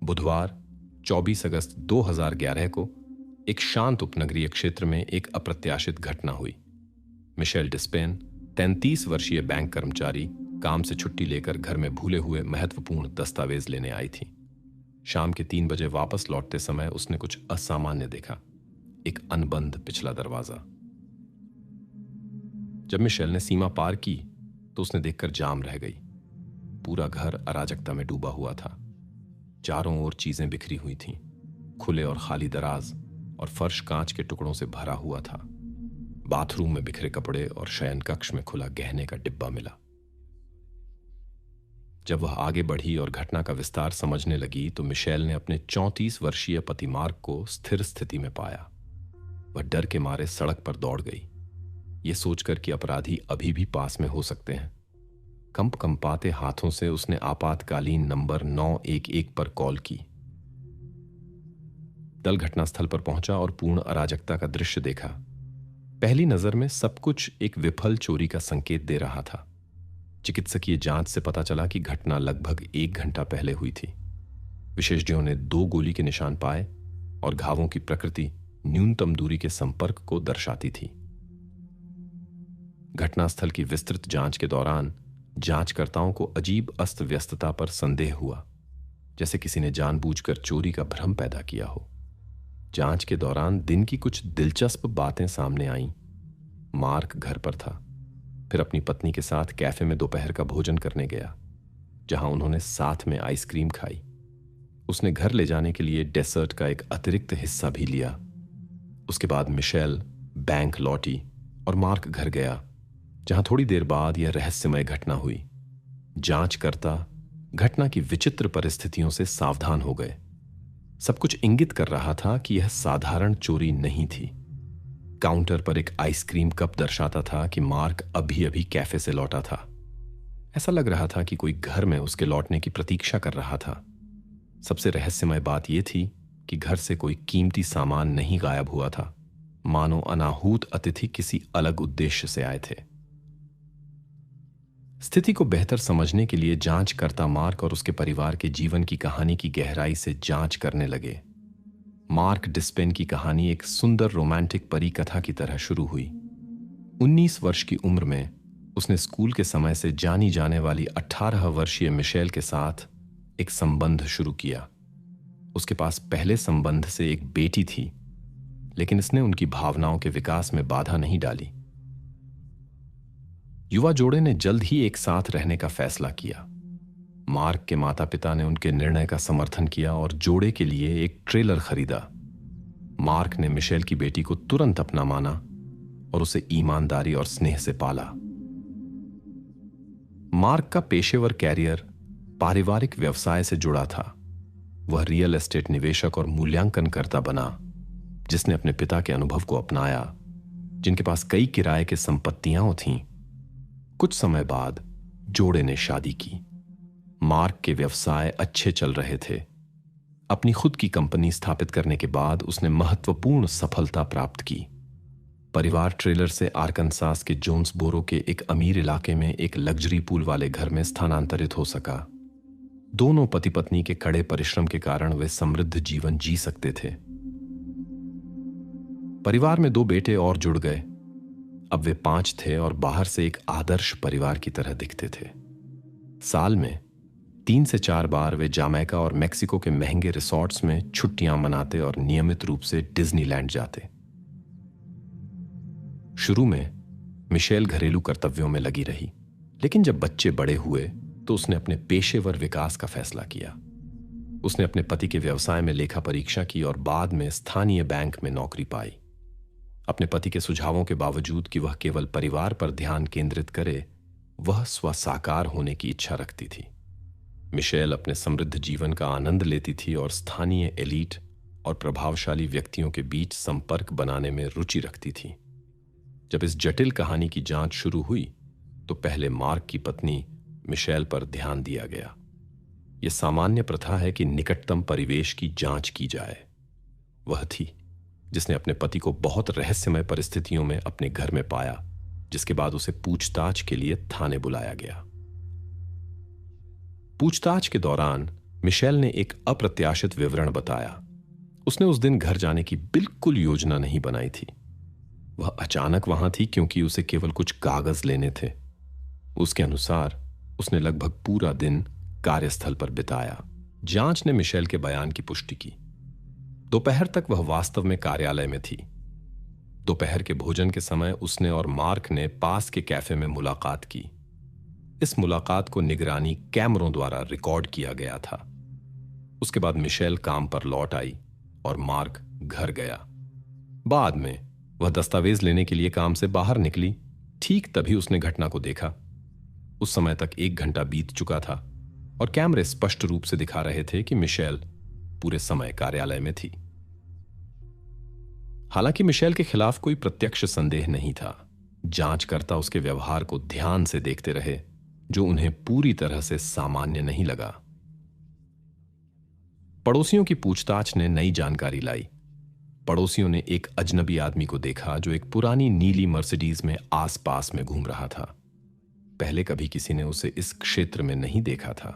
बुधवार 24 अगस्त 2011 को एक शांत उपनगरीय क्षेत्र में एक अप्रत्याशित घटना हुई। मिशेल डिस्पेन 33 वर्षीय बैंक कर्मचारी काम से छुट्टी लेकर घर में भूले हुए महत्वपूर्ण दस्तावेज लेने आई थी। शाम के 3 बजे वापस लौटते समय उसने कुछ असामान्य देखा, एक अनबंद पिछला दरवाजा। जब मिशेल ने सीमा पार की तो उसने देखकर जाम रह गई। पूरा घर अराजकता में डूबा हुआ था। चारों ओर चीजें बिखरी हुई थीं, खुले और खाली दराज और फर्श कांच के टुकड़ों से भरा हुआ था। बाथरूम में बिखरे कपड़े और शयन कक्ष में खुला गहने का डिब्बा मिला। जब वह आगे बढ़ी और घटना का विस्तार समझने लगी तो मिशेल ने अपने 34 वर्षीय पति मार्क को स्थिर स्थिति में पाया। वह डर के मारे सड़क पर दौड़ गई, ये सोचकर कि अपराधी अभी भी पास में हो सकते हैं। कंपाते हाथों से उसने आपातकालीन नंबर 911 पर कॉल की। दल घटनास्थल पर पहुंचा और पूर्ण अराजकता का दृश्य देखा। पहली नजर में सब कुछ एक विफल चोरी का संकेत दे रहा था। चिकित्सकीय जांच से पता चला कि घटना लगभग 1 घंटा पहले हुई थी। विशेषज्ञों ने 2 गोली के निशान पाए और घावों की प्रकृति न्यूनतम दूरी के संपर्क को दर्शाती थी। घटनास्थल की विस्तृत जांच के दौरान जांचकर्ताओं को अजीब अस्त व्यस्तता पर संदेह हुआ, जैसे किसी ने जानबूझकर चोरी का भ्रम पैदा किया हो। जांच के दौरान दिन की कुछ दिलचस्प बातें सामने आईं। मार्क घर पर था, फिर अपनी पत्नी के साथ कैफे में दोपहर का भोजन करने गया, जहां उन्होंने साथ में आइसक्रीम खाई। उसने घर ले जाने के लिए डेसर्ट का एक अतिरिक्त हिस्सा भी लिया। उसके बाद मिशेल बैंक लौटी और मार्क घर गया, जहां थोड़ी देर बाद यह रहस्यमय घटना हुई। जांचकर्ता घटना की विचित्र परिस्थितियों से सावधान हो गए। सब कुछ इंगित कर रहा था कि यह साधारण चोरी नहीं थी। काउंटर पर एक आइसक्रीम कप दर्शाता था कि मार्क अभी अभी कैफे से लौटा था। ऐसा लग रहा था कि कोई घर में उसके लौटने की प्रतीक्षा कर रहा था। सबसे रहस्यमय बात यह थी कि घर से कोई कीमती सामान नहीं गायब हुआ था, मानो अनाहूत अतिथि किसी अलग उद्देश्य से आए थे। स्थिति को बेहतर समझने के लिए जांचकर्ता मार्क और उसके परिवार के जीवन की कहानी की गहराई से जांच करने लगे। मार्क डिस्पेन की कहानी एक सुंदर रोमांटिक परी कथा की तरह शुरू हुई। 19 वर्ष की उम्र में उसने स्कूल के समय से जानी जाने वाली 18 वर्षीय मिशेल के साथ एक संबंध शुरू किया। उसके पास पहले संबंध से एक बेटी थी, लेकिन इसने उनकी भावनाओं के विकास में बाधा नहीं डाली। युवा जोड़े ने जल्द ही एक साथ रहने का फैसला किया। मार्क के माता पिता ने उनके निर्णय का समर्थन किया और जोड़े के लिए एक ट्रेलर खरीदा। मार्क ने मिशेल की बेटी को तुरंत अपना माना और उसे ईमानदारी और स्नेह से पाला। मार्क का पेशेवर कैरियर पारिवारिक व्यवसाय से जुड़ा था। वह रियल एस्टेट निवेशक और मूल्यांकनकर्ता बना, जिसने अपने पिता के अनुभव को अपनाया, जिनके पास कई किराए की संपत्तियां थीं। कुछ समय बाद जोड़े ने शादी की। मार्क के व्यवसाय अच्छे चल रहे थे। अपनी खुद की कंपनी स्थापित करने के बाद उसने महत्वपूर्ण सफलता प्राप्त की। परिवार ट्रेलर से आर्कनसास के जोन्सबोरो के एक अमीर इलाके में एक लग्जरी पूल वाले घर में स्थानांतरित हो सका। दोनों पति पत्नी के कड़े परिश्रम के कारण वे समृद्ध जीवन जी सकते थे। परिवार में 2 बेटे और जुड़ गए। अब वे 5 थे और बाहर से एक आदर्श परिवार की तरह दिखते थे। साल में 3 से 4 बार वे जामैका और मेक्सिको के महंगे रिसॉर्ट्स में छुट्टियां मनाते और नियमित रूप से डिज्नीलैंड जाते। शुरू में मिशेल घरेलू कर्तव्यों में लगी रही, लेकिन जब बच्चे बड़े हुए तो उसने अपने पेशेवर विकास का फैसला किया। उसने अपने पति के व्यवसाय में लेखा परीक्षा की और बाद में स्थानीय बैंक में नौकरी पाई। अपने पति के सुझावों के बावजूद कि वह केवल परिवार पर ध्यान केंद्रित करे, वह स्वसाकार होने की इच्छा रखती थी। मिशेल अपने समृद्ध जीवन का आनंद लेती थी और स्थानीय एलीट और प्रभावशाली व्यक्तियों के बीच संपर्क बनाने में रुचि रखती थी। जब इस जटिल कहानी की जांच शुरू हुई तो पहले मार्क की पत्नी मिशेल पर ध्यान दिया गया। यह सामान्य प्रथा है कि निकटतम परिवेश की जांच की जाए। वह थी जिसने अपने पति को बहुत रहस्यमय परिस्थितियों में अपने घर में पाया, जिसके बाद उसे पूछताछ के लिए थाने बुलाया गया। पूछताछ के दौरान मिशेल ने एक अप्रत्याशित विवरण बताया। उसने उस दिन घर जाने की बिल्कुल योजना नहीं बनाई थी। वह अचानक वहां थी क्योंकि उसे केवल कुछ कागज लेने थे। उसके अनुसार उसने लगभग पूरा दिन कार्यस्थल पर बिताया। जांच ने मिशेल के बयान की पुष्टि की। दोपहर तक वह वास्तव में कार्यालय में थी। दोपहर के भोजन के समय उसने और मार्क ने पास के कैफे में मुलाकात की। इस मुलाकात को निगरानी कैमरों द्वारा रिकॉर्ड किया गया था। उसके बाद मिशेल काम पर लौट आई और मार्क घर गया। बाद में वह दस्तावेज लेने के लिए काम से बाहर निकली। ठीक तभी उसने घटना को देखा। उस समय तक 1 घंटा बीत चुका था और कैमरे स्पष्ट रूप से दिखा रहे थे कि मिशेल पूरे समय कार्यालय में थी। हालांकि मिशेल के खिलाफ कोई प्रत्यक्ष संदेह नहीं था। जांचकर्ता उसके व्यवहार को ध्यान से देखते रहे, जो उन्हें पूरी तरह से सामान्य नहीं लगा। पड़ोसियों की पूछताछ ने नई जानकारी लाई। पड़ोसियों ने एक अजनबी आदमी को देखा जो एक पुरानी नीली मर्सिडीज में आसपास में घूम रहा था। पहले कभी किसी ने उसे इस क्षेत्र में नहीं देखा था।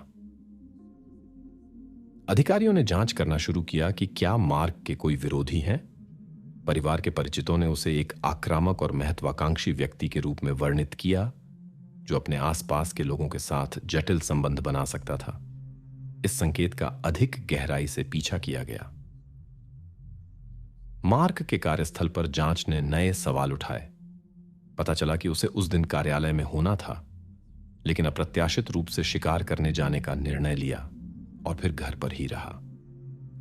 अधिकारियों ने जांच करना शुरू किया कि क्या मार्क के कोई विरोधी हैं। परिवार के परिचितों ने उसे एक आक्रामक और महत्वाकांक्षी व्यक्ति के रूप में वर्णित किया, जो अपने आसपास के लोगों के साथ जटिल संबंध बना सकता था। इस संकेत का अधिक गहराई से पीछा किया गया। मार्क के कार्यस्थल पर जांच ने नए सवाल उठाए। पता चला कि उसे उस दिन कार्यालय में होना था, लेकिन अप्रत्याशित रूप से शिकार करने जाने का निर्णय लिया और फिर घर पर ही रहा।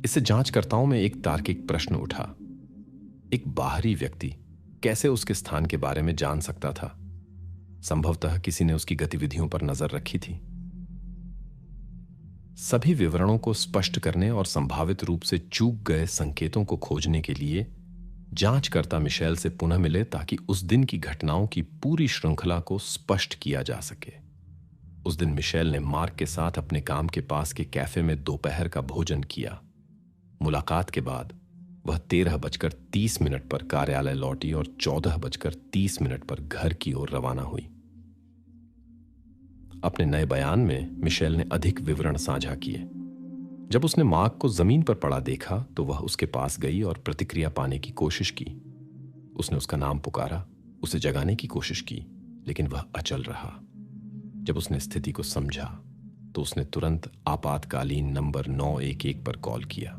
इससे जांचकर्ताओं में एक तार्किक प्रश्न उठा। एक बाहरी व्यक्ति कैसे उसके स्थान के बारे में जान सकता था? संभवतः किसी ने उसकी गतिविधियों पर नजर रखी थी। सभी विवरणों को स्पष्ट करने और संभावित रूप से चूक गए संकेतों को खोजने के लिए जांचकर्ता मिशेल से पुनः मिले, ताकि उस दिन की घटनाओं की पूरी श्रृंखला को स्पष्ट किया जा सके। उस दिन मिशेल ने मार्क के साथ अपने काम के पास के कैफे में दोपहर का भोजन किया। मुलाकात के बाद वह 13:30 पर कार्यालय लौटी और 14:30 पर घर की ओर रवाना हुई। अपने नए बयान में मिशेल ने अधिक विवरण साझा किए। जब उसने मार्क को जमीन पर पड़ा देखा तो वह उसके पास गई और प्रतिक्रिया पाने की कोशिश की। उसने उसका नाम पुकारा, उसे जगाने की कोशिश की, लेकिन वह अचल रहा। जब उसने स्थिति को समझा तो उसने तुरंत आपातकालीन नंबर 911 पर कॉल किया।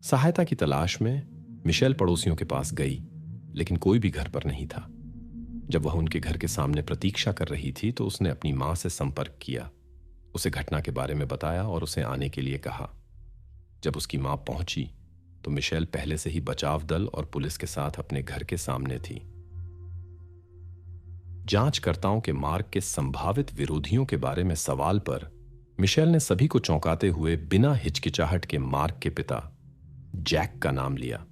सहायता की तलाश में मिशेल पड़ोसियों के पास गई, लेकिन कोई भी घर पर नहीं था। जब वह उनके घर के सामने प्रतीक्षा कर रही थी तो उसने अपनी मां से संपर्क किया, उसे घटना के बारे में बताया और उसे आने के लिए कहा। जब उसकी मां पहुंची तो मिशेल पहले से ही बचाव दल और पुलिस के साथ अपने घर के सामने थी। जांचकर्ताओं के मार्क के संभावित विरोधियों के बारे में सवाल पर मिशेल ने सभी को चौंकाते हुए बिना हिचकिचाहट के मार्क के पिता जैक का नाम लिया।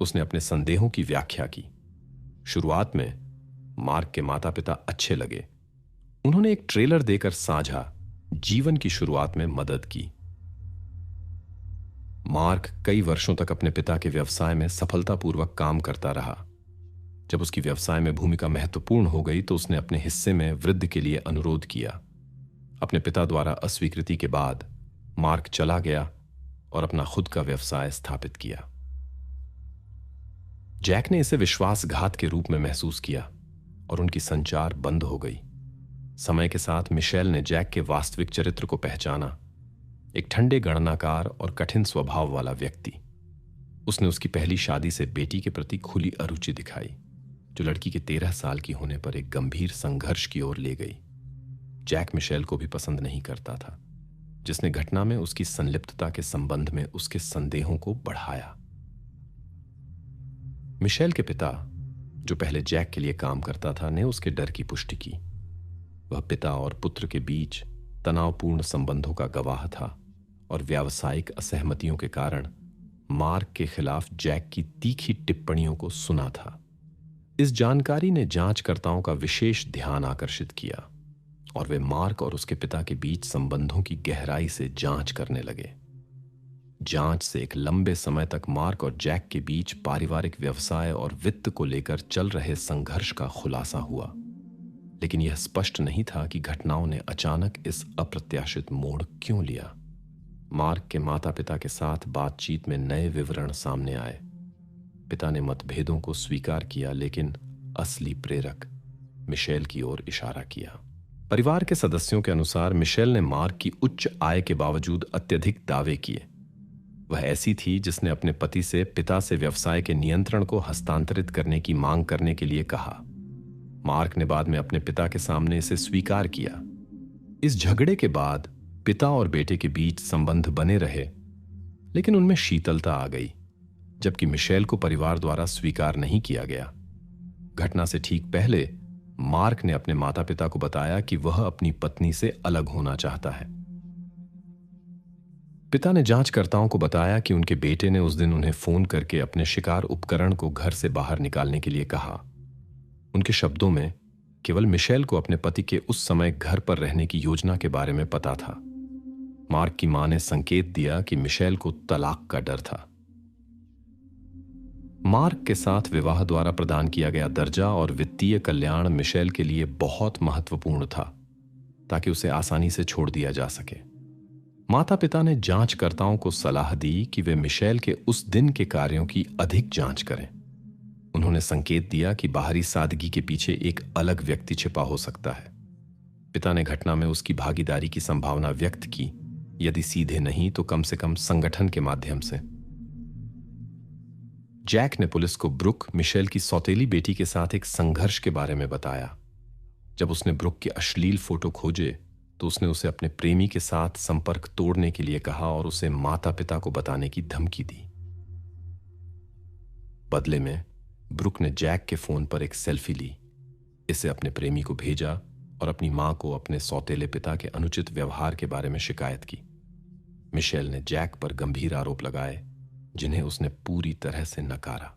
उसने अपने संदेहों की व्याख्या की। शुरुआत में मार्क के माता पिता अच्छे लगे। उन्होंने एक ट्रेलर देकर साझा जीवन की शुरुआत में मदद की। मार्क कई वर्षों तक अपने पिता के व्यवसाय में सफलतापूर्वक काम करता रहा। जब उसकी व्यवसाय में भूमिका महत्वपूर्ण हो गई तो उसने अपने हिस्से में वृद्धि के लिए अनुरोध किया। अपने पिता द्वारा अस्वीकृति के बाद मार्क चला गया और अपना खुद का व्यवसाय स्थापित किया। जैक ने इसे विश्वासघात के रूप में महसूस किया और उनकी संचार बंद हो गई। समय के साथ मिशेल ने जैक के वास्तविक चरित्र को पहचाना, एक ठंडे गणनाकार और कठिन स्वभाव वाला व्यक्ति। उसने उसकी पहली शादी से बेटी के प्रति खुली अरुचि दिखाई, जो लड़की के 13 साल की होने पर एक गंभीर संघर्ष की ओर ले गई। जैक मिशेल को भी पसंद नहीं करता था, जिसने घटना में उसकी संलिप्तता के संबंध में उसके संदेहों को बढ़ाया। मिशेल के पिता, जो पहले जैक के लिए काम करता था, ने उसके डर की पुष्टि की। वह पिता और पुत्र के बीच तनावपूर्ण संबंधों का गवाह था और व्यावसायिक असहमतियों के कारण मार्क के खिलाफ जैक की तीखी टिप्पणियों को सुना था। इस जानकारी ने जांचकर्ताओं का विशेष ध्यान आकर्षित किया और वे मार्क और उसके पिता के बीच संबंधों की गहराई से जांच करने लगे। जांच से एक लंबे समय तक मार्क और जैक के बीच पारिवारिक व्यवसाय और वित्त को लेकर चल रहे संघर्ष का खुलासा हुआ। लेकिन यह स्पष्ट नहीं था कि घटनाओं ने अचानक इस अप्रत्याशित मोड़ क्यों लिया। मार्क के माता पिता के साथ बातचीत में नए विवरण सामने आए। पिता ने मतभेदों को स्वीकार किया, लेकिन असली प्रेरक मिशेल की ओर इशारा किया। परिवार के सदस्यों के अनुसार मिशेल ने मार्क की उच्च आय के बावजूद अत्यधिक दावे किए। वह ऐसी थी जिसने अपने पति से पिता से व्यवसाय के नियंत्रण को हस्तांतरित करने की मांग करने के लिए कहा। मार्क ने बाद में अपने पिता के सामने इसे स्वीकार किया। इस झगड़े के बाद पिता और बेटे के बीच संबंध बने रहे, लेकिन उनमें शीतलता आ गई, जबकि मिशेल को परिवार द्वारा स्वीकार नहीं किया गया। घटना से ठीक पहले मार्क ने अपने माता पिता को बताया कि वह अपनी पत्नी से अलग होना चाहता है। पिता ने जांचकर्ताओं को बताया कि उनके बेटे ने उस दिन उन्हें फोन करके अपने शिकार उपकरण को घर से बाहर निकालने के लिए कहा। उनके शब्दों में केवल मिशेल को अपने पति के उस समय घर पर रहने की योजना के बारे में पता था। मार्क की मां ने संकेत दिया कि मिशेल को तलाक का डर था। मार्क के साथ विवाह द्वारा प्रदान किया गया दर्जा और वित्तीय कल्याण मिशेल के लिए बहुत महत्वपूर्ण था, ताकि उसे आसानी से छोड़ दिया जा सके। माता पिता ने जांचकर्ताओं को सलाह दी कि वे मिशेल के उस दिन के कार्यों की अधिक जांच करें। उन्होंने संकेत दिया कि बाहरी सादगी के पीछे एक अलग व्यक्ति छिपा हो सकता है। पिता ने घटना में उसकी भागीदारी की संभावना व्यक्त की, यदि सीधे नहीं तो कम से कम संगठन के माध्यम से। जैक ने पुलिस को ब्रुक, मिशेल की सौतेली बेटी के साथ एक संघर्ष के बारे में बताया। जब उसने ब्रुक के अश्लील फोटो खोजे तो उसने उसे अपने प्रेमी के साथ संपर्क तोड़ने के लिए कहा और उसे माता पिता को बताने की धमकी दी। बदले में ब्रुक ने जैक के फोन पर एक सेल्फी ली, इसे अपने प्रेमी को भेजा और अपनी मां को अपने सौतेले पिता के अनुचित व्यवहार के बारे में शिकायत की। मिशेल ने जैक पर गंभीर आरोप लगाए, जिन्हें उसने पूरी तरह से नकारा।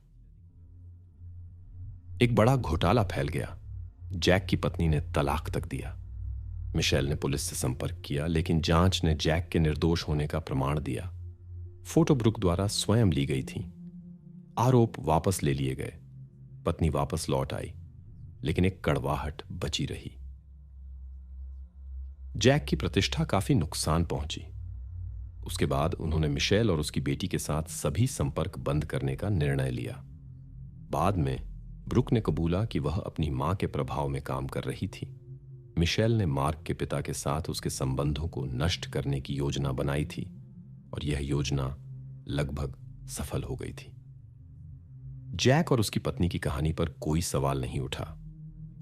एक बड़ा घोटाला फैल गया। जैक की पत्नी ने तलाक तक दिया। मिशेल ने पुलिस से संपर्क किया, लेकिन जांच ने जैक के निर्दोष होने का प्रमाण दिया। फोटो ब्रुक द्वारा स्वयं ली गई थी। आरोप वापस ले लिए गए। पत्नी वापस लौट आई, लेकिन एक कड़वाहट बची रही। जैक की प्रतिष्ठा काफी नुकसान पहुंची। उसके बाद उन्होंने मिशेल और उसकी बेटी के साथ सभी संपर्क बंद करने का निर्णय लिया। बाद में ब्रुक ने कबूला कि वह अपनी मां के प्रभाव में काम कर रही थी। मिशेल ने मार्क के पिता के साथ उसके संबंधों को नष्ट करने की योजना बनाई थी, और यह योजना लगभग सफल हो गई थी। जैक और उसकी पत्नी की कहानी पर कोई सवाल नहीं उठा।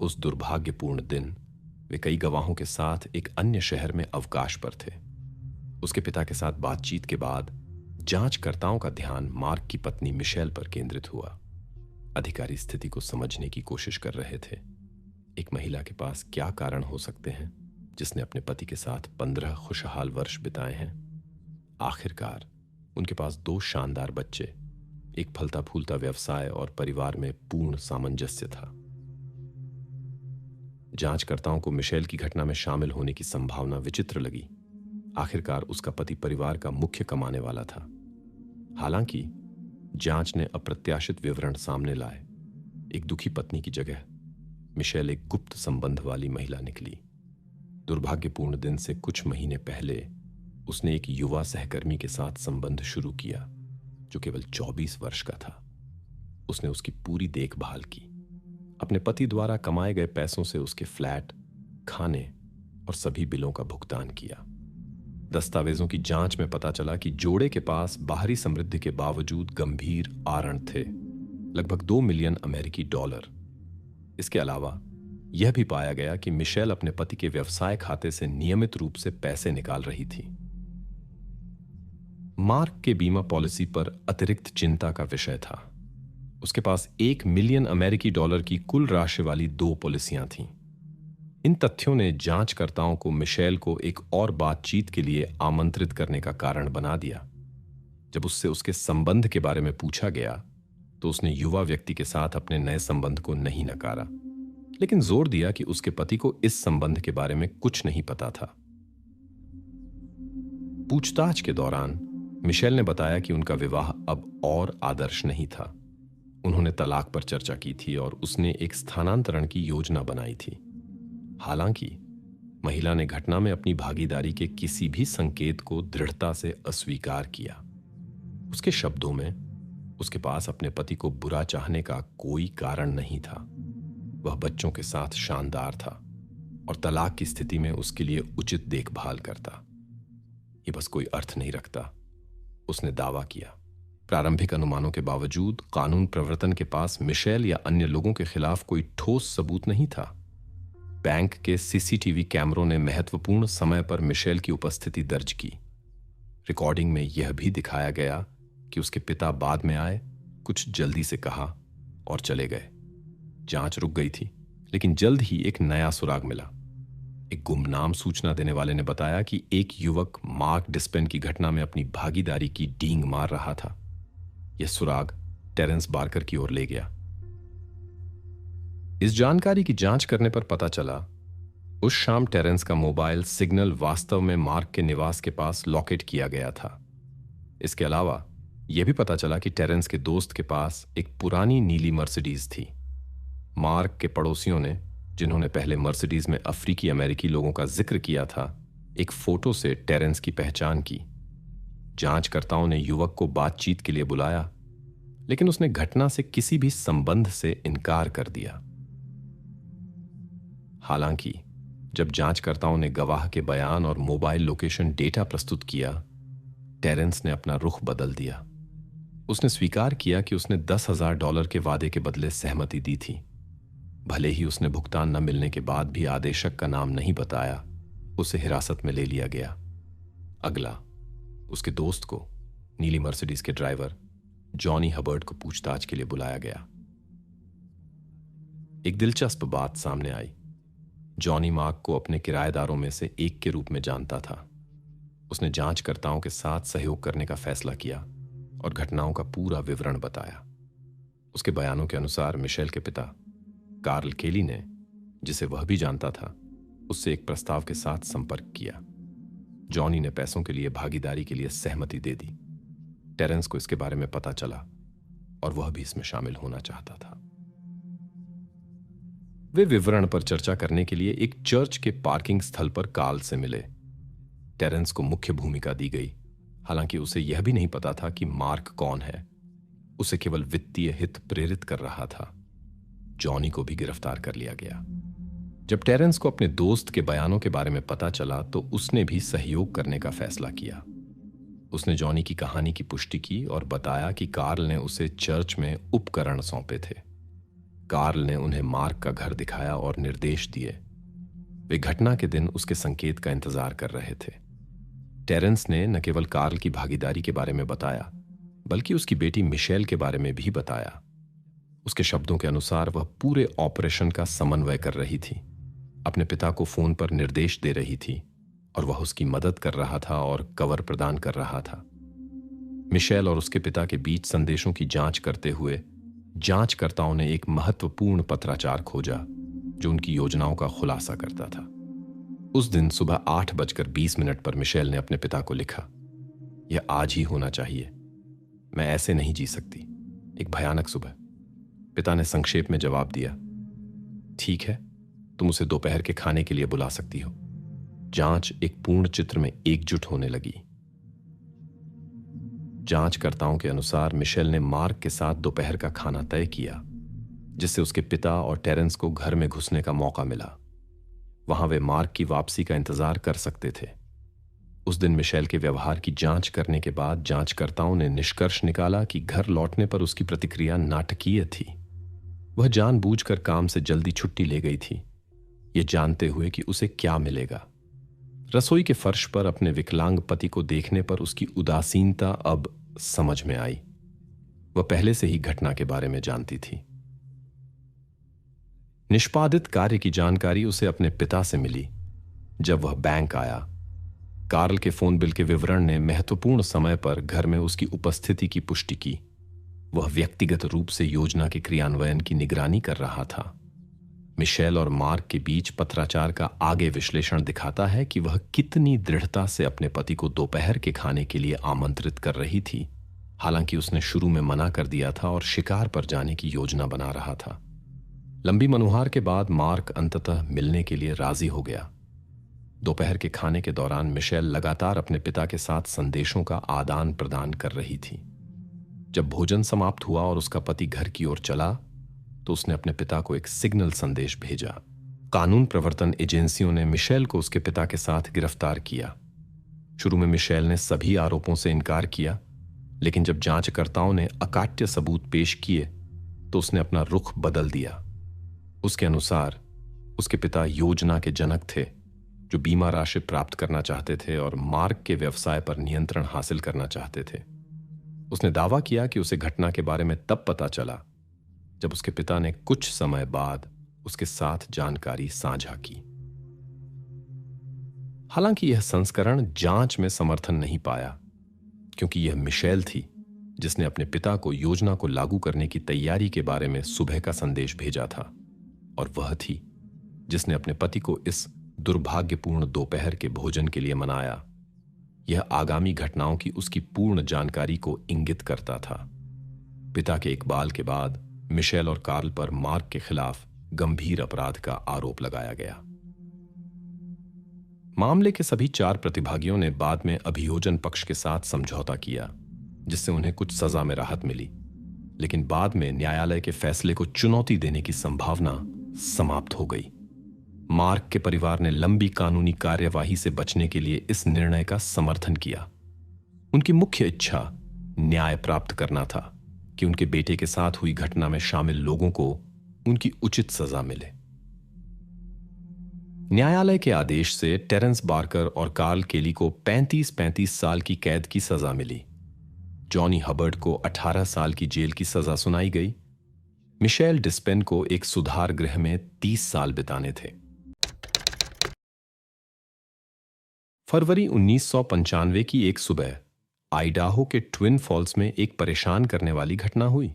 उस दुर्भाग्यपूर्ण दिन वे कई गवाहों के साथ एक अन्य शहर में अवकाश पर थे। उसके पिता के साथ बातचीत के बाद जांचकर्ताओं का ध्यान मार्क की पत्नी मिशेल पर केंद्रित हुआ। अधिकारी स्थिति को समझने की कोशिश कर रहे थे। एक महिला के पास क्या कारण हो सकते हैं जिसने अपने पति के साथ 15 खुशहाल वर्ष बिताए हैं? आखिरकार उनके पास 2 शानदार बच्चे, एक फलता फूलता व्यवसाय और परिवार में पूर्ण सामंजस्य था। जांचकर्ताओं को मिशेल की घटना में शामिल होने की संभावना विचित्र लगी। आखिरकार उसका पति परिवार का मुख्य कमाने वाला था। हालांकि जांच ने अप्रत्याशित विवरण सामने लाए। एक दुखी पत्नी की जगह मिशेल एक गुप्त संबंध वाली महिला निकली। दुर्भाग्यपूर्ण दिन से कुछ महीने पहले उसने एक युवा सहकर्मी के साथ संबंध शुरू किया जो केवल 24 वर्ष का था। उसने उसकी पूरी देखभाल की, अपने पति द्वारा कमाए गए पैसों से उसके फ्लैट, खाने और सभी बिलों का भुगतान किया। दस्तावेजों की जांच में पता चला कि जोड़े के पास बाहरी समृद्धि के बावजूद गंभीर आरण थे, लगभग 2 मिलियन अमेरिकी डॉलर। इसके अलावा यह भी पाया गया कि मिशेल अपने पति के व्यवसाय खाते से नियमित रूप से पैसे निकाल रही थी। मार्क के बीमा पॉलिसी पर अतिरिक्त चिंता का विषय था। उसके पास 1 मिलियन अमेरिकी डॉलर की कुल राशि वाली 2 पॉलिसियां थीं। इन तथ्यों ने जांचकर्ताओं को मिशेल को एक और बातचीत के लिए आमंत्रित करने का कारण बना दिया। जब उससे उसके संबंध के बारे में पूछा गया तो उसने युवा व्यक्ति के साथ अपने नए संबंध को नहीं नकारा, लेकिन जोर दिया कि उसके पति को इस संबंध के बारे में कुछ नहीं पता था। पूछताछ के दौरान मिशेल ने बताया कि उनका विवाह अब और आदर्श नहीं था। उन्होंने तलाक पर चर्चा की थी और उसने एक स्थानांतरण की योजना बनाई थी। हालांकि महिला ने घटना में अपनी भागीदारी के किसी भी संकेत को दृढ़ता से अस्वीकार किया। उसके शब्दों में उसके पास अपने पति को बुरा चाहने का कोई कारण नहीं था। वह बच्चों के साथ शानदार था और तलाक की स्थिति में उसके लिए उचित देखभाल करता। ये बस कोई अर्थ नहीं रखता, उसने दावा किया। प्रारंभिक अनुमानों के बावजूद कानून प्रवर्तन के पास मिशेल या अन्य लोगों के खिलाफ कोई ठोस सबूत नहीं था। बैंक के सीसीटीवी कैमरों ने महत्वपूर्ण समय पर मिशेल की उपस्थिति दर्ज की। रिकॉर्डिंग में यह भी दिखाया गया कि उसके पिता बाद में आए, कुछ जल्दी से कहा और चले गए। जांच रुक गई थी, लेकिन जल्द ही एक नया सुराग मिला। एक गुमनाम सूचना देने वाले ने बताया कि एक युवक मार्क डिस्पेन की घटना में अपनी भागीदारी की डींग मार रहा था। यह सुराग टेरेंस बार्कर की ओर ले गया। इस जानकारी की जांच करने पर पता चला उस शाम टेरेंस का मोबाइल सिग्नल वास्तव में मार्क के निवास के पास लॉकेट किया गया था। इसके अलावा यह भी पता चला कि टेरेंस के दोस्त के पास एक पुरानी नीली मर्सिडीज थी। मार्क के पड़ोसियों ने, जिन्होंने पहले मर्सिडीज में अफ्रीकी अमेरिकी लोगों का जिक्र किया था, एक फोटो से टेरेंस की पहचान की। जांचकर्ताओं ने युवक को बातचीत के लिए बुलाया, लेकिन उसने घटना से किसी भी संबंध से इनकार कर दिया। हालांकि जब जांचकर्ताओं ने गवाह के बयान और मोबाइल लोकेशन डेटा प्रस्तुत किया, टेरेंस ने अपना रुख बदल दिया। उसने स्वीकार किया कि उसने $10,000 के वादे के बदले सहमति दी थी। भले ही उसने भुगतान न मिलने के बाद भी आदेशक का नाम नहीं बताया, उसे हिरासत में ले लिया गया। अगला, उसके दोस्त को, नीली मर्सिडीज के ड्राइवर जॉनी हबर्ट को पूछताछ के लिए बुलाया गया। एक दिलचस्प बात सामने आई। जॉनी मार्क को अपने किराएदारों में से एक के रूप में जानता था। उसने जांचकर्ताओं के साथ सहयोग करने का फैसला किया और घटनाओं का पूरा विवरण बताया। उसके बयानों के अनुसार मिशेल के पिता कार्ल केली ने, जिसे वह भी जानता था, उससे एक प्रस्ताव के साथ संपर्क किया। जॉनी ने पैसों के लिए भागीदारी के लिए सहमति दे दी। टेरेंस को इसके बारे में पता चला और वह भी इसमें शामिल होना चाहता था। वे विवरण पर चर्चा करने के लिए एक चर्च के पार्किंग स्थल पर कार्ल से मिले। टेरेंस को मुख्य भूमिका दी गई, हालांकि उसे यह भी नहीं पता था कि मार्क कौन है। उसे केवल वित्तीय हित प्रेरित कर रहा था। जॉनी को भी गिरफ्तार कर लिया गया। जब टेरेंस को अपने दोस्त के बयानों के बारे में पता चला तो उसने भी सहयोग करने का फैसला किया। उसने जॉनी की कहानी की पुष्टि की और बताया कि कार्ल ने उसे चर्च में उपकरण सौंपे थे। कार्ल ने उन्हें मार्क का घर दिखाया और निर्देश दिए। वे घटना के दिन उसके संकेत का इंतजार कर रहे थे। टेरेंस ने न केवल कार्ल की भागीदारी के बारे में बताया, बल्कि उसकी बेटी मिशेल के बारे में भी बताया। उसके शब्दों के अनुसार वह पूरे ऑपरेशन का समन्वय कर रही थी, अपने पिता को फोन पर निर्देश दे रही थी और वह उसकी मदद कर रहा था और कवर प्रदान कर रहा था। मिशेल और उसके पिता के बीच संदेशों की जांच करते हुए जांचकर्ताओं ने एक महत्वपूर्ण पत्राचार खोजा जो उनकी योजनाओं का खुलासा करता था। उस दिन सुबह 8:20 पर मिशेल ने अपने पिता को लिखा, यह आज ही होना चाहिए, मैं ऐसे नहीं जी सकती, एक भयानक सुबह। पिता ने संक्षेप में जवाब दिया, ठीक है, तुम उसे दोपहर के खाने के लिए बुला सकती हो। जांच एक पूर्ण चित्र में एकजुट होने लगी। जांचकर्ताओं के अनुसार मिशेल ने मार्क के साथ दोपहर का खाना तय किया, जिससे उसके पिता और टेरेंस को घर में घुसने का मौका मिला। वहां वे मार्क की वापसी का इंतजार कर सकते थे। उस दिन मिशेल के व्यवहार की जांच करने के बाद जांचकर्ताओं ने निष्कर्ष निकाला कि घर लौटने पर उसकी प्रतिक्रिया नाटकीय थी। वह जानबूझकर काम से जल्दी छुट्टी ले गई थी, यह जानते हुए कि उसे क्या मिलेगा। रसोई के फर्श पर अपने विकलांग पति को देखने पर उसकी उदासीनता अब समझ में आई। वह पहले से ही घटना के बारे में जानती थी। निष्पादित कार्य की जानकारी उसे अपने पिता से मिली जब वह बैंक आया। कार्ल के फोन बिल के विवरण ने महत्वपूर्ण समय पर घर में उसकी उपस्थिति की पुष्टि की। वह व्यक्तिगत रूप से योजना के क्रियान्वयन की निगरानी कर रहा था। मिशेल और मार्क के बीच पत्राचार का आगे विश्लेषण दिखाता है कि वह कितनी दृढ़ता से अपने पति को दोपहर के खाने के लिए आमंत्रित कर रही थी, हालांकि उसने शुरू में मना कर दिया था और शिकार पर जाने की योजना बना रहा था। लंबी मनुहार के बाद मार्क अंततः मिलने के लिए राजी हो गया। दोपहर के खाने के दौरान मिशेल लगातार अपने पिता के साथ संदेशों का आदान प्रदान कर रही थी। जब भोजन समाप्त हुआ और उसका पति घर की ओर चला तो उसने अपने पिता को एक सिग्नल संदेश भेजा। कानून प्रवर्तन एजेंसियों ने मिशेल को उसके पिता के साथ गिरफ्तार किया। शुरू में मिशेल ने सभी आरोपों से इनकार किया, लेकिन जब जांचकर्ताओं ने अकाट्य सबूत पेश किए तो उसने अपना रुख बदल दिया। उसके अनुसार उसके पिता योजना के जनक थे, जो बीमा राशि प्राप्त करना चाहते थे और मार्क के व्यवसाय पर नियंत्रण हासिल करना चाहते थे। उसने दावा किया कि उसे घटना के बारे में तब पता चला जब उसके पिता ने कुछ समय बाद उसके साथ जानकारी साझा की। हालांकि यह संस्करण जांच में समर्थन नहीं पाया, क्योंकि यह मिशेल थी जिसने अपने पिता को योजना को लागू करने की तैयारी के बारे में सुबह का संदेश भेजा था, और वह थी जिसने अपने पति को इस दुर्भाग्यपूर्ण दोपहर के भोजन के लिए मनाया। यह आगामी घटनाओं की उसकी पूर्ण जानकारी को इंगित करता था। पिता के इकबाल के बाद मिशेल और कार्ल पर मार्क के खिलाफ गंभीर अपराध का आरोप लगाया गया। मामले के सभी 4 प्रतिभागियों ने बाद में अभियोजन पक्ष के साथ समझौता किया, जिससे उन्हें कुछ सजा में राहत मिली, लेकिन बाद में न्यायालय के फैसले को चुनौती देने की संभावना समाप्त हो गई। मार्क के परिवार ने लंबी कानूनी कार्यवाही से बचने के लिए इस निर्णय का समर्थन किया। उनकी मुख्य इच्छा न्याय प्राप्त करना था कि उनके बेटे के साथ हुई घटना में शामिल लोगों को उनकी उचित सजा मिले। न्यायालय के आदेश से टेरेंस बार्कर और कार्ल केली को 35-35 साल की कैद की सजा मिली। जॉनी हबर्ड को 18 साल की जेल की सजा सुनाई गई। मिशेल डिस्पेन को एक सुधार गृह में 30 साल बिताने थे। फरवरी 1995 की एक सुबह आइडाहो के ट्विन फॉल्स में एक परेशान करने वाली घटना हुई।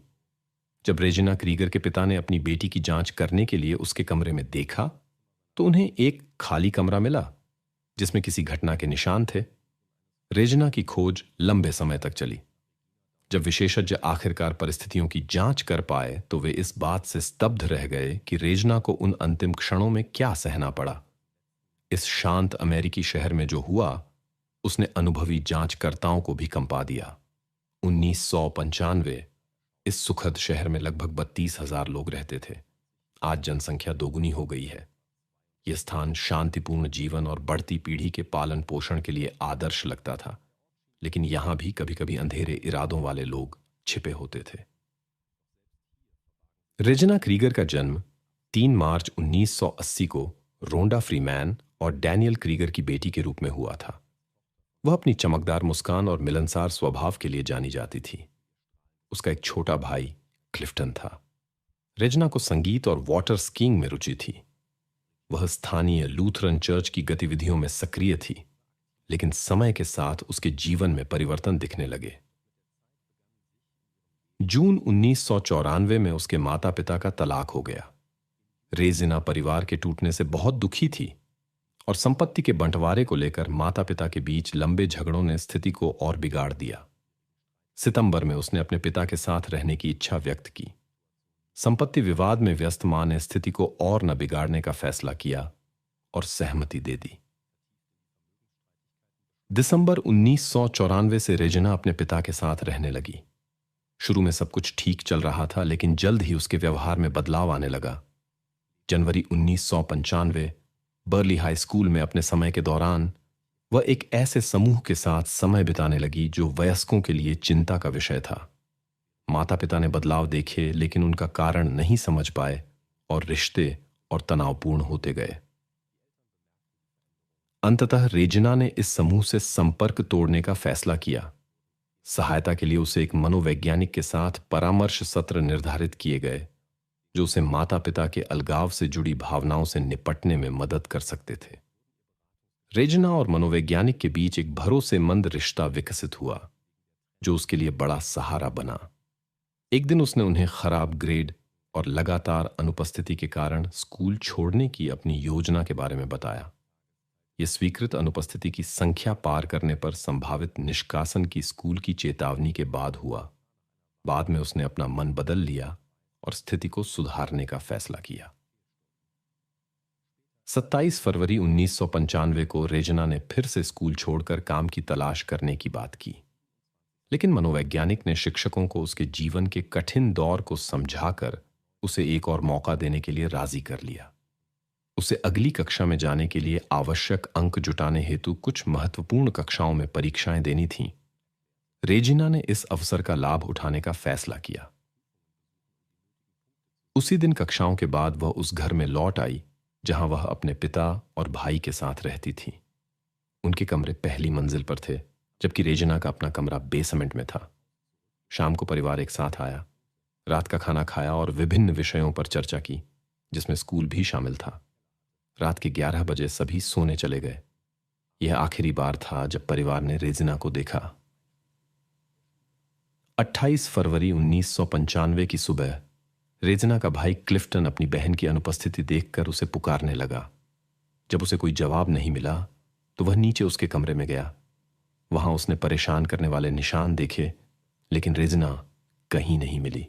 जब रेजिना क्रीगर के पिता ने अपनी बेटी की जांच करने के लिए उसके कमरे में देखा तो उन्हें एक खाली कमरा मिला जिसमें किसी घटना के निशान थे। रेजिना की खोज लंबे समय तक चली। जब विशेषज्ञ आखिरकार परिस्थितियों की जांच कर पाए तो वे इस बात से स्तब्ध रह गए कि रेजिना को उन अंतिम क्षणों में क्या सहना पड़ा। इस शांत अमेरिकी शहर में जो हुआ उसने अनुभवी जांचकर्ताओं को भी कंपा दिया। 1995 इस सुखद शहर में लगभग 32,000 लोग रहते थे। आज जनसंख्या दोगुनी हो गई है। यह स्थान शांतिपूर्ण जीवन और बढ़ती पीढ़ी के पालन पोषण के लिए आदर्श लगता था, लेकिन यहां भी कभी कभी अंधेरे इरादों वाले लोग छिपे होते थे। रेजिना क्रीगर का जन्म 3 मार्च 1980 को रोंडा फ्रीमैन और डैनियल क्रीगर की बेटी के रूप में हुआ था। वह अपनी चमकदार मुस्कान और मिलनसार स्वभाव के लिए जानी जाती थी। उसका एक छोटा भाई क्लिफ्टन था। रेजिना को संगीत और वाटर स्कीइंग में रुचि थी। वह स्थानीय लूथरन चर्च की गतिविधियों में सक्रिय थी, लेकिन समय के साथ उसके जीवन में परिवर्तन दिखने लगे। जून 1994 में उसके माता पिता का तलाक हो गया। रेजिना परिवार के टूटने से बहुत दुखी थी और संपत्ति के बंटवारे को लेकर माता पिता के बीच लंबे झगड़ों ने स्थिति को और बिगाड़ दिया। सितंबर में उसने अपने पिता के साथ रहने की इच्छा व्यक्त की। संपत्ति विवाद में व्यस्त मां ने स्थिति को और न बिगाड़ने का फैसला किया और सहमति दे दी। दिसंबर 1994 से रेजिना अपने पिता के साथ रहने लगी। शुरू में सब कुछ ठीक चल रहा था, लेकिन जल्द ही उसके व्यवहार में बदलाव आने लगा। जनवरी 1995 बर्ली हाई स्कूल में अपने समय के दौरान वह एक ऐसे समूह के साथ समय बिताने लगी जो वयस्कों के लिए चिंता का विषय था। माता पिता ने बदलाव देखे, लेकिन उनका कारण नहीं समझ पाए और रिश्ते और तनावपूर्ण होते गए। अंततः रेजिना ने इस समूह से संपर्क तोड़ने का फैसला किया। सहायता के लिए उसे एक मनोवैज्ञानिक के साथ परामर्श सत्र निर्धारित किए गए, जो उसे माता पिता के अलगाव से जुड़ी भावनाओं से निपटने में मदद कर सकते थे। रेजिना और मनोवैज्ञानिक के बीच एक भरोसेमंद रिश्ता विकसित हुआ, जो उसके लिए बड़ा सहारा बना। एक दिन उसने उन्हें खराब ग्रेड और लगातार अनुपस्थिति के कारण स्कूल छोड़ने की अपनी योजना के बारे में बताया। यह स्वीकृत अनुपस्थिति की संख्या पार करने पर संभावित निष्कासन की स्कूल की चेतावनी के बाद हुआ। बाद में उसने अपना मन बदल लिया और स्थिति को सुधारने का फैसला किया। 27 फरवरी 1995 को रेजना ने फिर से स्कूल छोड़कर काम की तलाश करने की बात की, लेकिन मनोवैज्ञानिक ने शिक्षकों को उसके जीवन के कठिन दौर को समझाकर उसे एक और मौका देने के लिए राजी कर लिया। उसे अगली कक्षा में जाने के लिए आवश्यक अंक जुटाने हेतु कुछ महत्वपूर्ण कक्षाओं में परीक्षाएं देनी थीं। रेजिना ने इस अवसर का लाभ उठाने का फैसला किया। उसी दिन कक्षाओं के बाद वह उस घर में लौट आई जहां वह अपने पिता और भाई के साथ रहती थी। उनके कमरे पहली मंजिल पर थे, जबकि रेजिना का अपना कमरा बेसमेंट में था। शाम को परिवार एक साथ आया, रात का खाना खाया और विभिन्न विषयों पर चर्चा की, जिसमें स्कूल भी शामिल था। रात के 11 बजे सभी सोने चले गए। यह आखिरी बार था जब परिवार ने रेजिना को देखा। 28 फरवरी 1995 की सुबह रेजिना का भाई क्लिफ्टन अपनी बहन की अनुपस्थिति देखकर उसे पुकारने लगा। जब उसे कोई जवाब नहीं मिला तो वह नीचे उसके कमरे में गया। वहां उसने परेशान करने वाले निशान देखे, लेकिन रेजिना कहीं नहीं मिली।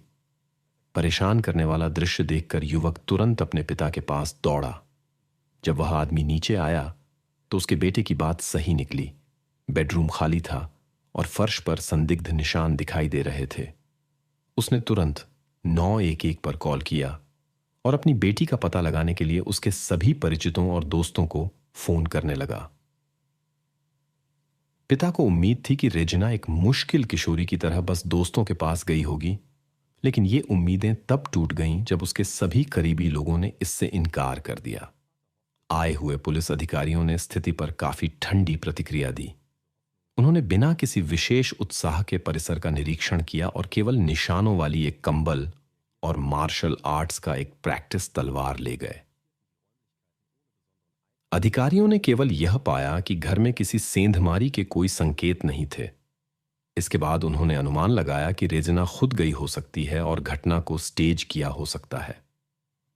परेशान करने वाला दृश्य देखकर युवक तुरंत अपने पिता के पास दौड़ा। जब वह आदमी नीचे आया तो उसके बेटे की बात सही निकली। बेडरूम खाली था और फर्श पर संदिग्ध निशान दिखाई दे रहे थे। उसने तुरंत 911 पर कॉल किया और अपनी बेटी का पता लगाने के लिए उसके सभी परिचितों और दोस्तों को फोन करने लगा। पिता को उम्मीद थी कि रेजिना एक मुश्किल किशोरी की तरह बस दोस्तों के पास गई होगी, लेकिन ये उम्मीदें तब टूट गईं जब उसके सभी करीबी लोगों ने इससे इनकार कर दिया। आए हुए पुलिस अधिकारियों ने स्थिति पर काफी ठंडी प्रतिक्रिया दी। उन्होंने बिना किसी विशेष उत्साह के परिसर का निरीक्षण किया और केवल निशानों वाली एक कंबल और मार्शल आर्ट्स का एक प्रैक्टिस तलवार ले गए। अधिकारियों ने केवल यह पाया कि घर में किसी सेंधमारी के कोई संकेत नहीं थे। इसके बाद उन्होंने अनुमान लगाया कि रेजिना खुद गई हो सकती है और घटना को स्टेज किया हो सकता है।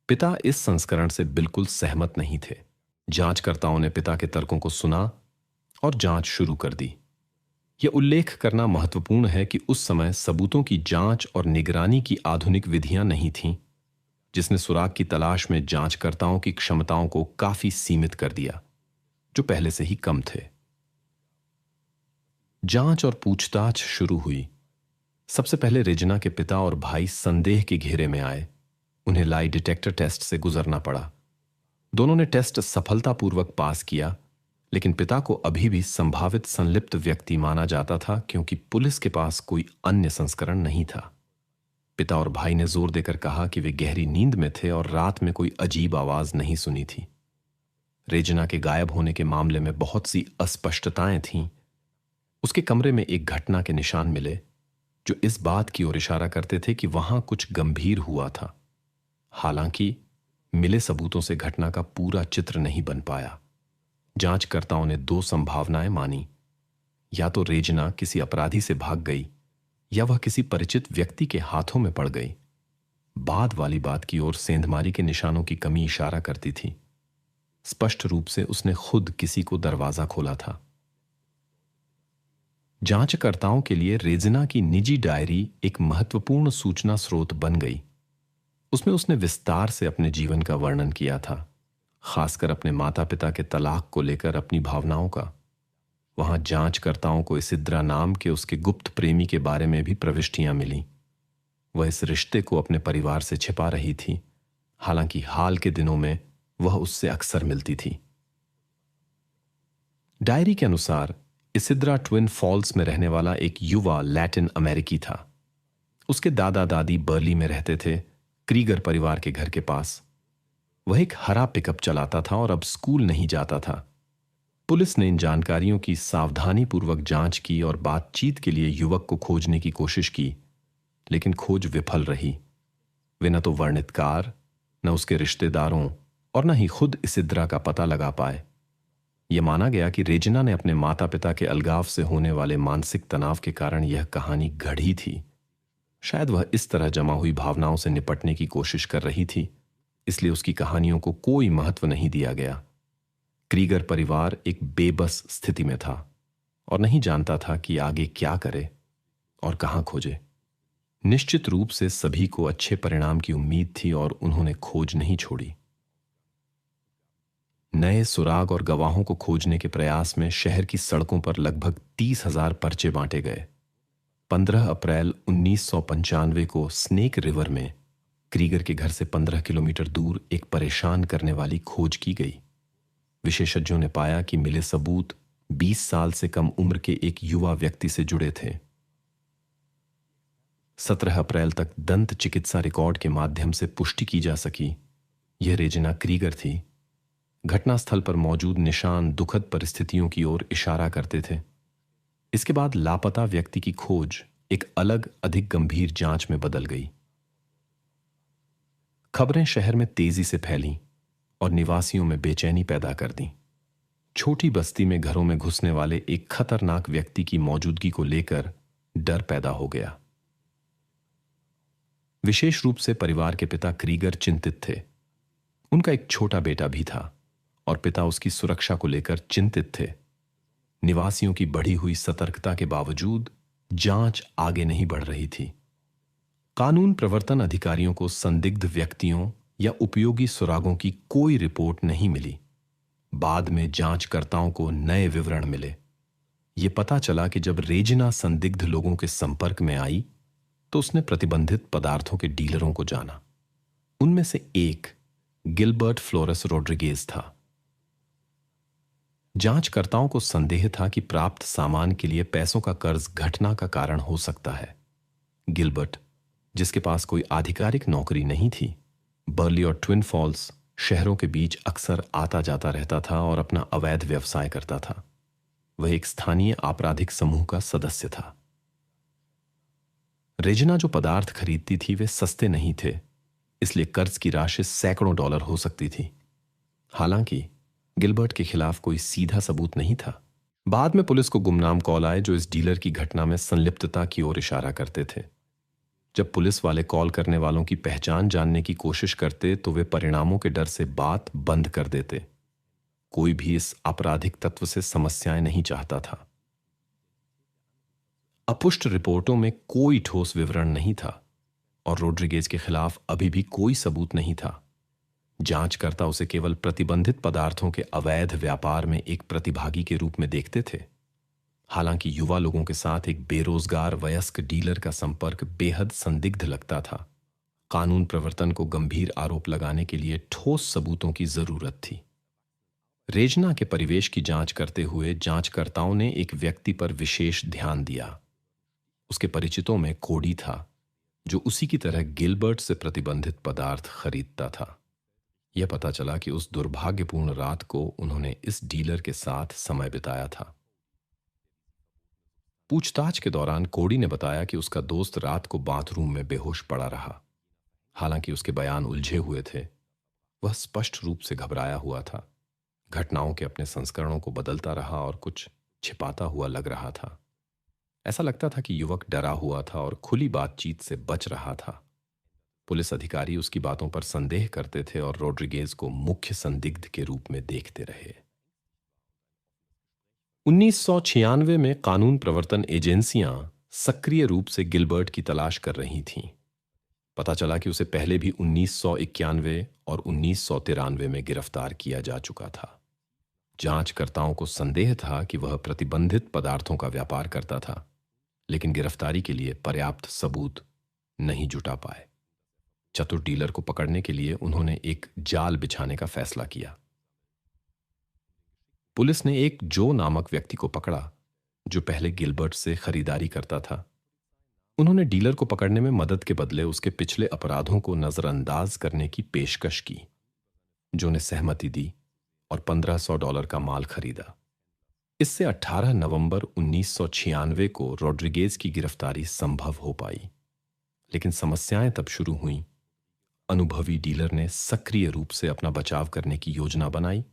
पिता इस संस्करण से बिल्कुल सहमत नहीं थे। जांचकर्ताओं ने पिता के तर्कों को सुना और जांच शुरू कर दी। यह उल्लेख करना महत्वपूर्ण है कि उस समय सबूतों की जांच और निगरानी की आधुनिक विधियां नहीं थीं, जिसने सुराग की तलाश में जांचकर्ताओं की क्षमताओं को काफी सीमित कर दिया, जो पहले से ही कम थे। जांच और पूछताछ शुरू हुई। सबसे पहले रेजिना के पिता और भाई संदेह के घेरे में आए। उन्हें लाई डिटेक्टर टेस्ट से गुजरना पड़ा। दोनों ने टेस्ट सफलतापूर्वक पास किया, लेकिन पिता को अभी भी संभावित संलिप्त व्यक्ति माना जाता था, क्योंकि पुलिस के पास कोई अन्य संस्करण नहीं था। पिता और भाई ने जोर देकर कहा कि वे गहरी नींद में थे और रात में कोई अजीब आवाज नहीं सुनी थी। रेजिना के गायब होने के मामले में बहुत सी अस्पष्टताएं थीं। उसके कमरे में एक घटना के निशान मिले, जो इस बात की ओर इशारा करते थे कि वहां कुछ गंभीर हुआ था। हालांकि मिले सबूतों से घटना का पूरा चित्र नहीं बन पाया। जांचकर्ताओं ने 2 संभावनाएं मानी। या तो रेजिना किसी अपराधी से भाग गई या वह किसी परिचित व्यक्ति के हाथों में पड़ गई। बाद वाली बात की ओर सेंधमारी के निशानों की कमी इशारा करती थी। स्पष्ट रूप से उसने खुद किसी को दरवाजा खोला था। जांचकर्ताओं के लिए रेजिना की निजी डायरी एक महत्वपूर्ण सूचना स्रोत बन गई। उसमें उसने विस्तार से अपने जीवन का वर्णन किया था, खासकर अपने माता पिता के तलाक को लेकर अपनी भावनाओं का। वहां जांचकर्ताओं को इसिद्रा नाम के उसके गुप्त प्रेमी के बारे में भी प्रविष्टियां मिली। वह इस रिश्ते को अपने परिवार से छिपा रही थी, हालांकि हाल के दिनों में वह उससे अक्सर मिलती थी। डायरी के अनुसार इसिद्रा ट्विन फॉल्स में रहने वाला एक युवा लैटिन अमेरिकी था। उसके दादा दादी बर्ली में रहते थे, क्रीगर परिवार के घर के पास। वह एक हरा पिकअप चलाता था और अब स्कूल नहीं जाता था। पुलिस ने इन जानकारियों की सावधानीपूर्वक जांच की और बातचीत के लिए युवक को खोजने की कोशिश की, लेकिन खोज विफल रही। वे न तो वर्णितकार, न उसके रिश्तेदारों और न ही खुद इसिद्रा का पता लगा पाए। यह माना गया कि रेजिना ने अपने माता पिता के अलगाव से होने वाले मानसिक तनाव के कारण यह कहानी गढ़ी थी। शायद वह इस तरह जमा हुई भावनाओं से निपटने की कोशिश कर रही थी, इसलिए उसकी कहानियों को कोई महत्व नहीं दिया गया। क्रीगर परिवार एक बेबस स्थिति में था और नहीं जानता था कि आगे क्या करे और कहां खोजे। निश्चित रूप से सभी को अच्छे परिणाम की उम्मीद थी और उन्होंने खोज नहीं छोड़ी। नए सुराग और गवाहों को खोजने के प्रयास में शहर की सड़कों पर लगभग 30,000 पर्चे बांटे गए। 15 अप्रैल 1995 को स्नेक रिवर में क्रीगर के घर से 15 किलोमीटर दूर एक परेशान करने वाली खोज की गई। विशेषज्ञों ने पाया कि मिले सबूत 20 साल से कम उम्र के एक युवा व्यक्ति से जुड़े थे। 17 अप्रैल तक दंत चिकित्सा रिकॉर्ड के माध्यम से पुष्टि की जा सकी यह रेजिना क्रीगर थी। घटनास्थल पर मौजूद निशान दुखद परिस्थितियों की ओर इशारा करते थे। इसके बाद लापता व्यक्ति की खोज एक अलग, अधिक गंभीर जांच में बदल गई। खबरें शहर में तेजी से फैलीं और निवासियों में बेचैनी पैदा कर दी। छोटी बस्ती में घरों में घुसने वाले एक खतरनाक व्यक्ति की मौजूदगी को लेकर डर पैदा हो गया। विशेष रूप से परिवार के पिता क्रीगर चिंतित थे। उनका एक छोटा बेटा भी था और पिता उसकी सुरक्षा को लेकर चिंतित थे। निवासियों की बढ़ी हुई सतर्कता के बावजूद जांच आगे नहीं बढ़ रही थी। कानून प्रवर्तन अधिकारियों को संदिग्ध व्यक्तियों या उपयोगी सुरागों की कोई रिपोर्ट नहीं मिली। बाद में जांचकर्ताओं को नए विवरण मिले। यह पता चला कि जब रेजिना संदिग्ध लोगों के संपर्क में आई तो उसने प्रतिबंधित पदार्थों के डीलरों को जाना। उनमें से एक गिलबर्ट फ्लोरेस रोड्रिगेज था। जांचकर्ताओं को संदेह था कि प्राप्त सामान के लिए पैसों का कर्ज घटना का कारण हो सकता है। गिलबर्ट, जिसके पास कोई आधिकारिक नौकरी नहीं थी, बर्ली और ट्विन फॉल्स शहरों के बीच अक्सर आता जाता रहता था और अपना अवैध व्यवसाय करता था। वह एक स्थानीय आपराधिक समूह का सदस्य था। रेजिना जो पदार्थ खरीदती थी वे सस्ते नहीं थे, इसलिए कर्ज की राशि सैकड़ों डॉलर हो सकती थी। हालांकि गिलबर्ट के खिलाफ कोई सीधा सबूत नहीं था। बाद में पुलिस को गुमनाम कॉल आए जो इस डीलर की घटना में संलिप्तता की ओर इशारा करते थे। जब पुलिस वाले कॉल करने वालों की पहचान जानने की कोशिश करते तो वे परिणामों के डर से बात बंद कर देते। कोई भी इस आपराधिक तत्व से समस्याएं नहीं चाहता था। अपुष्ट रिपोर्टों में कोई ठोस विवरण नहीं था और रोड्रिगेज के खिलाफ अभी भी कोई सबूत नहीं था। जांचकर्ता उसे केवल प्रतिबंधित पदार्थों के अवैध व्यापार में एक प्रतिभागी के रूप में देखते थे। हालांकि युवा लोगों के साथ एक बेरोजगार वयस्क डीलर का संपर्क बेहद संदिग्ध लगता था। कानून प्रवर्तन को गंभीर आरोप लगाने के लिए ठोस सबूतों की जरूरत थी। रेजिना के परिवेश की जांच करते हुए जांचकर्ताओं ने एक व्यक्ति पर विशेष ध्यान दिया। उसके परिचितों में कोडी था, जो उसी की तरह गिलबर्ट से प्रतिबंधित पदार्थ खरीदता था। यह पता चला कि उस दुर्भाग्यपूर्ण रात को उन्होंने इस डीलर के साथ समय बिताया था। पूछताछ के दौरान कोडी ने बताया कि उसका दोस्त रात को बाथरूम में बेहोश पड़ा रहा। हालांकि उसके बयान उलझे हुए थे। वह स्पष्ट रूप से घबराया हुआ था, घटनाओं के अपने संस्करणों को बदलता रहा और कुछ छिपाता हुआ लग रहा था। ऐसा लगता था कि युवक डरा हुआ था और खुली बातचीत से बच रहा था। पुलिस अधिकारी उसकी बातों पर संदेह करते थे और रोड्रिगेज को मुख्य संदिग्ध के रूप में देखते रहे। 1996 में कानून प्रवर्तन एजेंसियां सक्रिय रूप से गिलबर्ट की तलाश कर रही थीं। पता चला कि उसे पहले भी 1991 और 1993 में गिरफ्तार किया जा चुका था। जांचकर्ताओं को संदेह था कि वह प्रतिबंधित पदार्थों का व्यापार करता था, लेकिन गिरफ्तारी के लिए पर्याप्त सबूत नहीं जुटा पाए। चतुर डीलर को पकड़ने के लिए उन्होंने एक जाल बिछाने का फैसला किया। पुलिस ने एक जो नामक व्यक्ति को पकड़ा, जो पहले गिलबर्ट से खरीदारी करता था। उन्होंने डीलर को पकड़ने में मदद के बदले उसके पिछले अपराधों को नजरअंदाज करने की पेशकश की। जो ने सहमति दी और $1500 का माल खरीदा। इससे 18 नवंबर 1996 को रोड्रिगेज की गिरफ्तारी संभव हो पाई। लेकिन समस्याएं तब शुरू हुईं। अनुभवी डीलर ने सक्रिय रूप से अपना बचाव करने की योजना बनाई।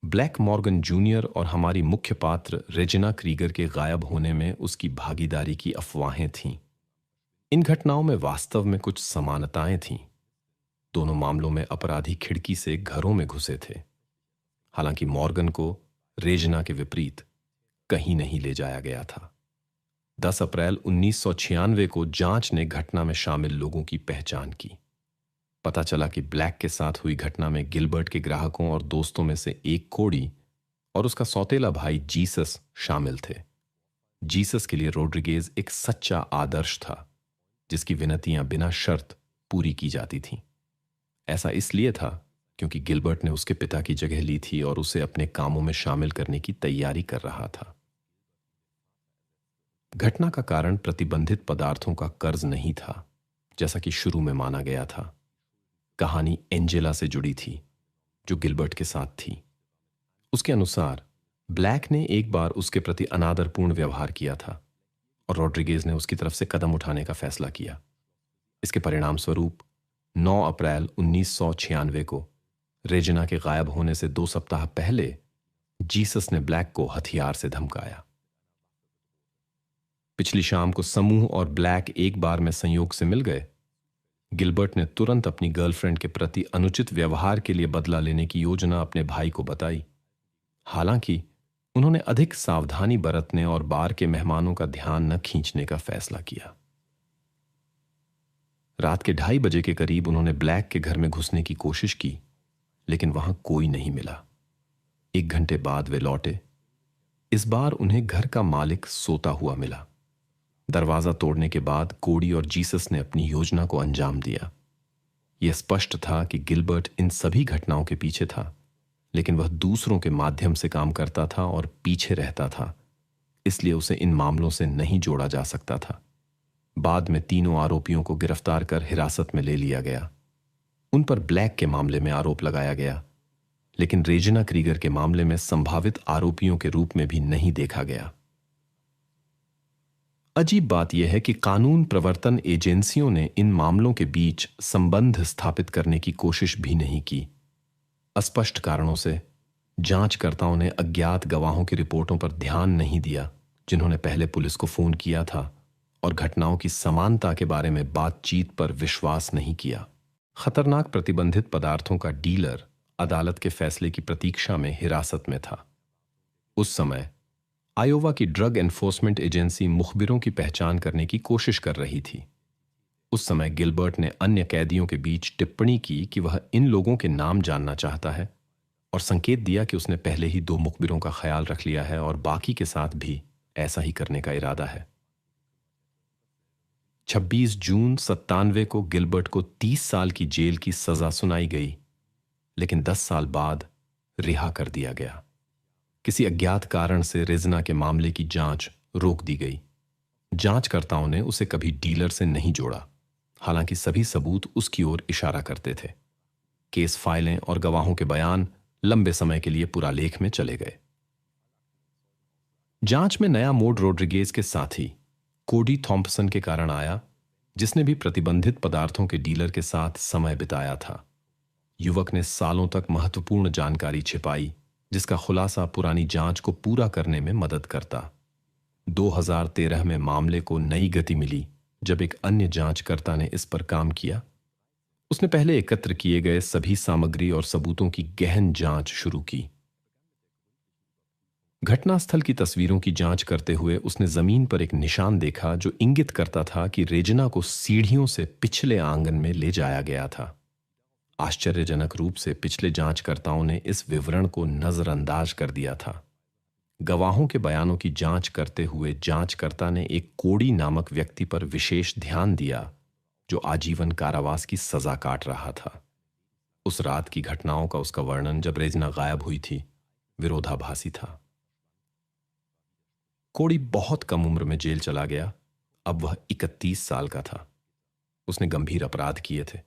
ब्लैक मॉर्गन जूनियर और हमारी मुख्य पात्र रेजिना क्रीगर के गायब होने में उसकी भागीदारी की अफवाहें थीं। इन घटनाओं में वास्तव में कुछ समानताएं थीं। दोनों मामलों में अपराधी खिड़की से घरों में घुसे थे। हालांकि मॉर्गन को रेजिना के विपरीत कहीं नहीं ले जाया गया था। 10 अप्रैल 1996 को जांच ने घटना में शामिल लोगों की पहचान की। पता चला कि ब्लैक के साथ हुई घटना में गिलबर्ट के ग्राहकों और दोस्तों में से एक कोडी और उसका सौतेला भाई जीसस शामिल थे। जीसस के लिए रोड्रिगेज एक सच्चा आदर्श था, जिसकी विनतियां बिना शर्त पूरी की जाती थीं। ऐसा इसलिए था क्योंकि गिलबर्ट ने उसके पिता की जगह ली थी और उसे अपने कामों में शामिल करने की तैयारी कर रहा था। घटना का कारण प्रतिबंधित पदार्थों का कर्ज नहीं था, जैसा कि शुरू में माना गया था। कहानी एंजेला से जुड़ी थी, जो गिलबर्ट के साथ थी। उसके अनुसार ब्लैक ने एक बार उसके प्रति अनादरपूर्ण व्यवहार किया था और रॉड्रिगेज ने उसकी तरफ से कदम उठाने का फैसला किया। इसके परिणाम स्वरूप 9 अप्रैल 1996 को रेजिना के गायब होने से 2 सप्ताह पहले जीसस ने ब्लैक को हथियार से धमकाया। पिछली शाम को समूह और ब्लैक एक बार में संयोग से मिल गए। गिलबर्ट ने तुरंत अपनी गर्लफ्रेंड के प्रति अनुचित व्यवहार के लिए बदला लेने की योजना अपने भाई को बताई। हालांकि उन्होंने अधिक सावधानी बरतने और बार के मेहमानों का ध्यान न खींचने का फैसला किया। रात के 2:30 बजे के करीब उन्होंने ब्लैक के घर में घुसने की कोशिश की, लेकिन वहां कोई नहीं मिला। 1 घंटे बाद वे लौटे। इस बार उन्हें घर का मालिक सोता हुआ मिला। दरवाजा तोड़ने के बाद कोडी और जीसस ने अपनी योजना को अंजाम दिया। यह स्पष्ट था कि गिलबर्ट इन सभी घटनाओं के पीछे था, लेकिन वह दूसरों के माध्यम से काम करता था और पीछे रहता था, इसलिए उसे इन मामलों से नहीं जोड़ा जा सकता था। बाद में तीनों आरोपियों को गिरफ्तार कर हिरासत में ले लिया गया। उन पर ब्लैक के मामले में आरोप लगाया गया, लेकिन रेजिना क्रीगर के मामले में संभावित आरोपियों के रूप में भी नहीं देखा गया। अजीब बात यह है कि कानून प्रवर्तन एजेंसियों ने इन मामलों के बीच संबंध स्थापित करने की कोशिश भी नहीं की। अस्पष्ट कारणों से जांचकर्ताओं ने अज्ञात गवाहों की रिपोर्टों पर ध्यान नहीं दिया, जिन्होंने पहले पुलिस को फोन किया था, और घटनाओं की समानता के बारे में बातचीत पर विश्वास नहीं किया। खतरनाक प्रतिबंधित पदार्थों का डीलर अदालत के फैसले की प्रतीक्षा में हिरासत में था। उस समय आयोवा की ड्रग एनफोर्समेंट एजेंसी मुखबिरों की पहचान करने की कोशिश कर रही थी। उस समय गिलबर्ट ने अन्य कैदियों के बीच टिप्पणी की कि वह इन लोगों के नाम जानना चाहता है और संकेत दिया कि उसने पहले ही 2 मुखबिरों का ख्याल रख लिया है और बाकी के साथ भी ऐसा ही करने का इरादा है। 26 जून 97 को गिलबर्ट को 30 साल की जेल की सजा सुनाई गई, लेकिन 10 साल बाद रिहा कर दिया गया। किसी अज्ञात कारण से रेजिना के मामले की जांच रोक दी गई। जांचकर्ताओं ने उसे कभी डीलर से नहीं जोड़ा, हालांकि सभी सबूत उसकी ओर इशारा करते थे। केस फाइलें और गवाहों के बयान लंबे समय के लिए पुरालेख में चले गए। जांच में नया मोड़ रोड्रिगेज के साथी कोडी थॉम्पसन के कारण आया, जिसने भी प्रतिबंधित पदार्थों के डीलर के साथ समय बिताया था। युवक ने सालों तक महत्वपूर्ण जानकारी छिपाई, जिसका खुलासा पुरानी जांच को पूरा करने में मदद करता। 2013 में मामले को नई गति मिली जब एक अन्य जांचकर्ता ने इस पर काम किया। उसने पहले एकत्र किए गए सभी सामग्री और सबूतों की गहन जांच शुरू की। घटनास्थल की तस्वीरों की जांच करते हुए उसने जमीन पर एक निशान देखा जो इंगित करता था कि रेजिना को सीढ़ियों से पिछले आंगन में ले जाया गया था। आश्चर्यजनक रूप से पिछले जांचकर्ताओं ने इस विवरण को नजरअंदाज कर दिया था। गवाहों के बयानों की जांच करते हुए जांचकर्ता ने एक कोडी नामक व्यक्ति पर विशेष ध्यान दिया, जो आजीवन कारावास की सजा काट रहा था। उस रात की घटनाओं का उसका वर्णन, जब रेजिना गायब हुई थी, विरोधाभासी था। कोडी बहुत कम उम्र में जेल चला गया। अब वह 31 साल का था। उसने गंभीर अपराध किए थे,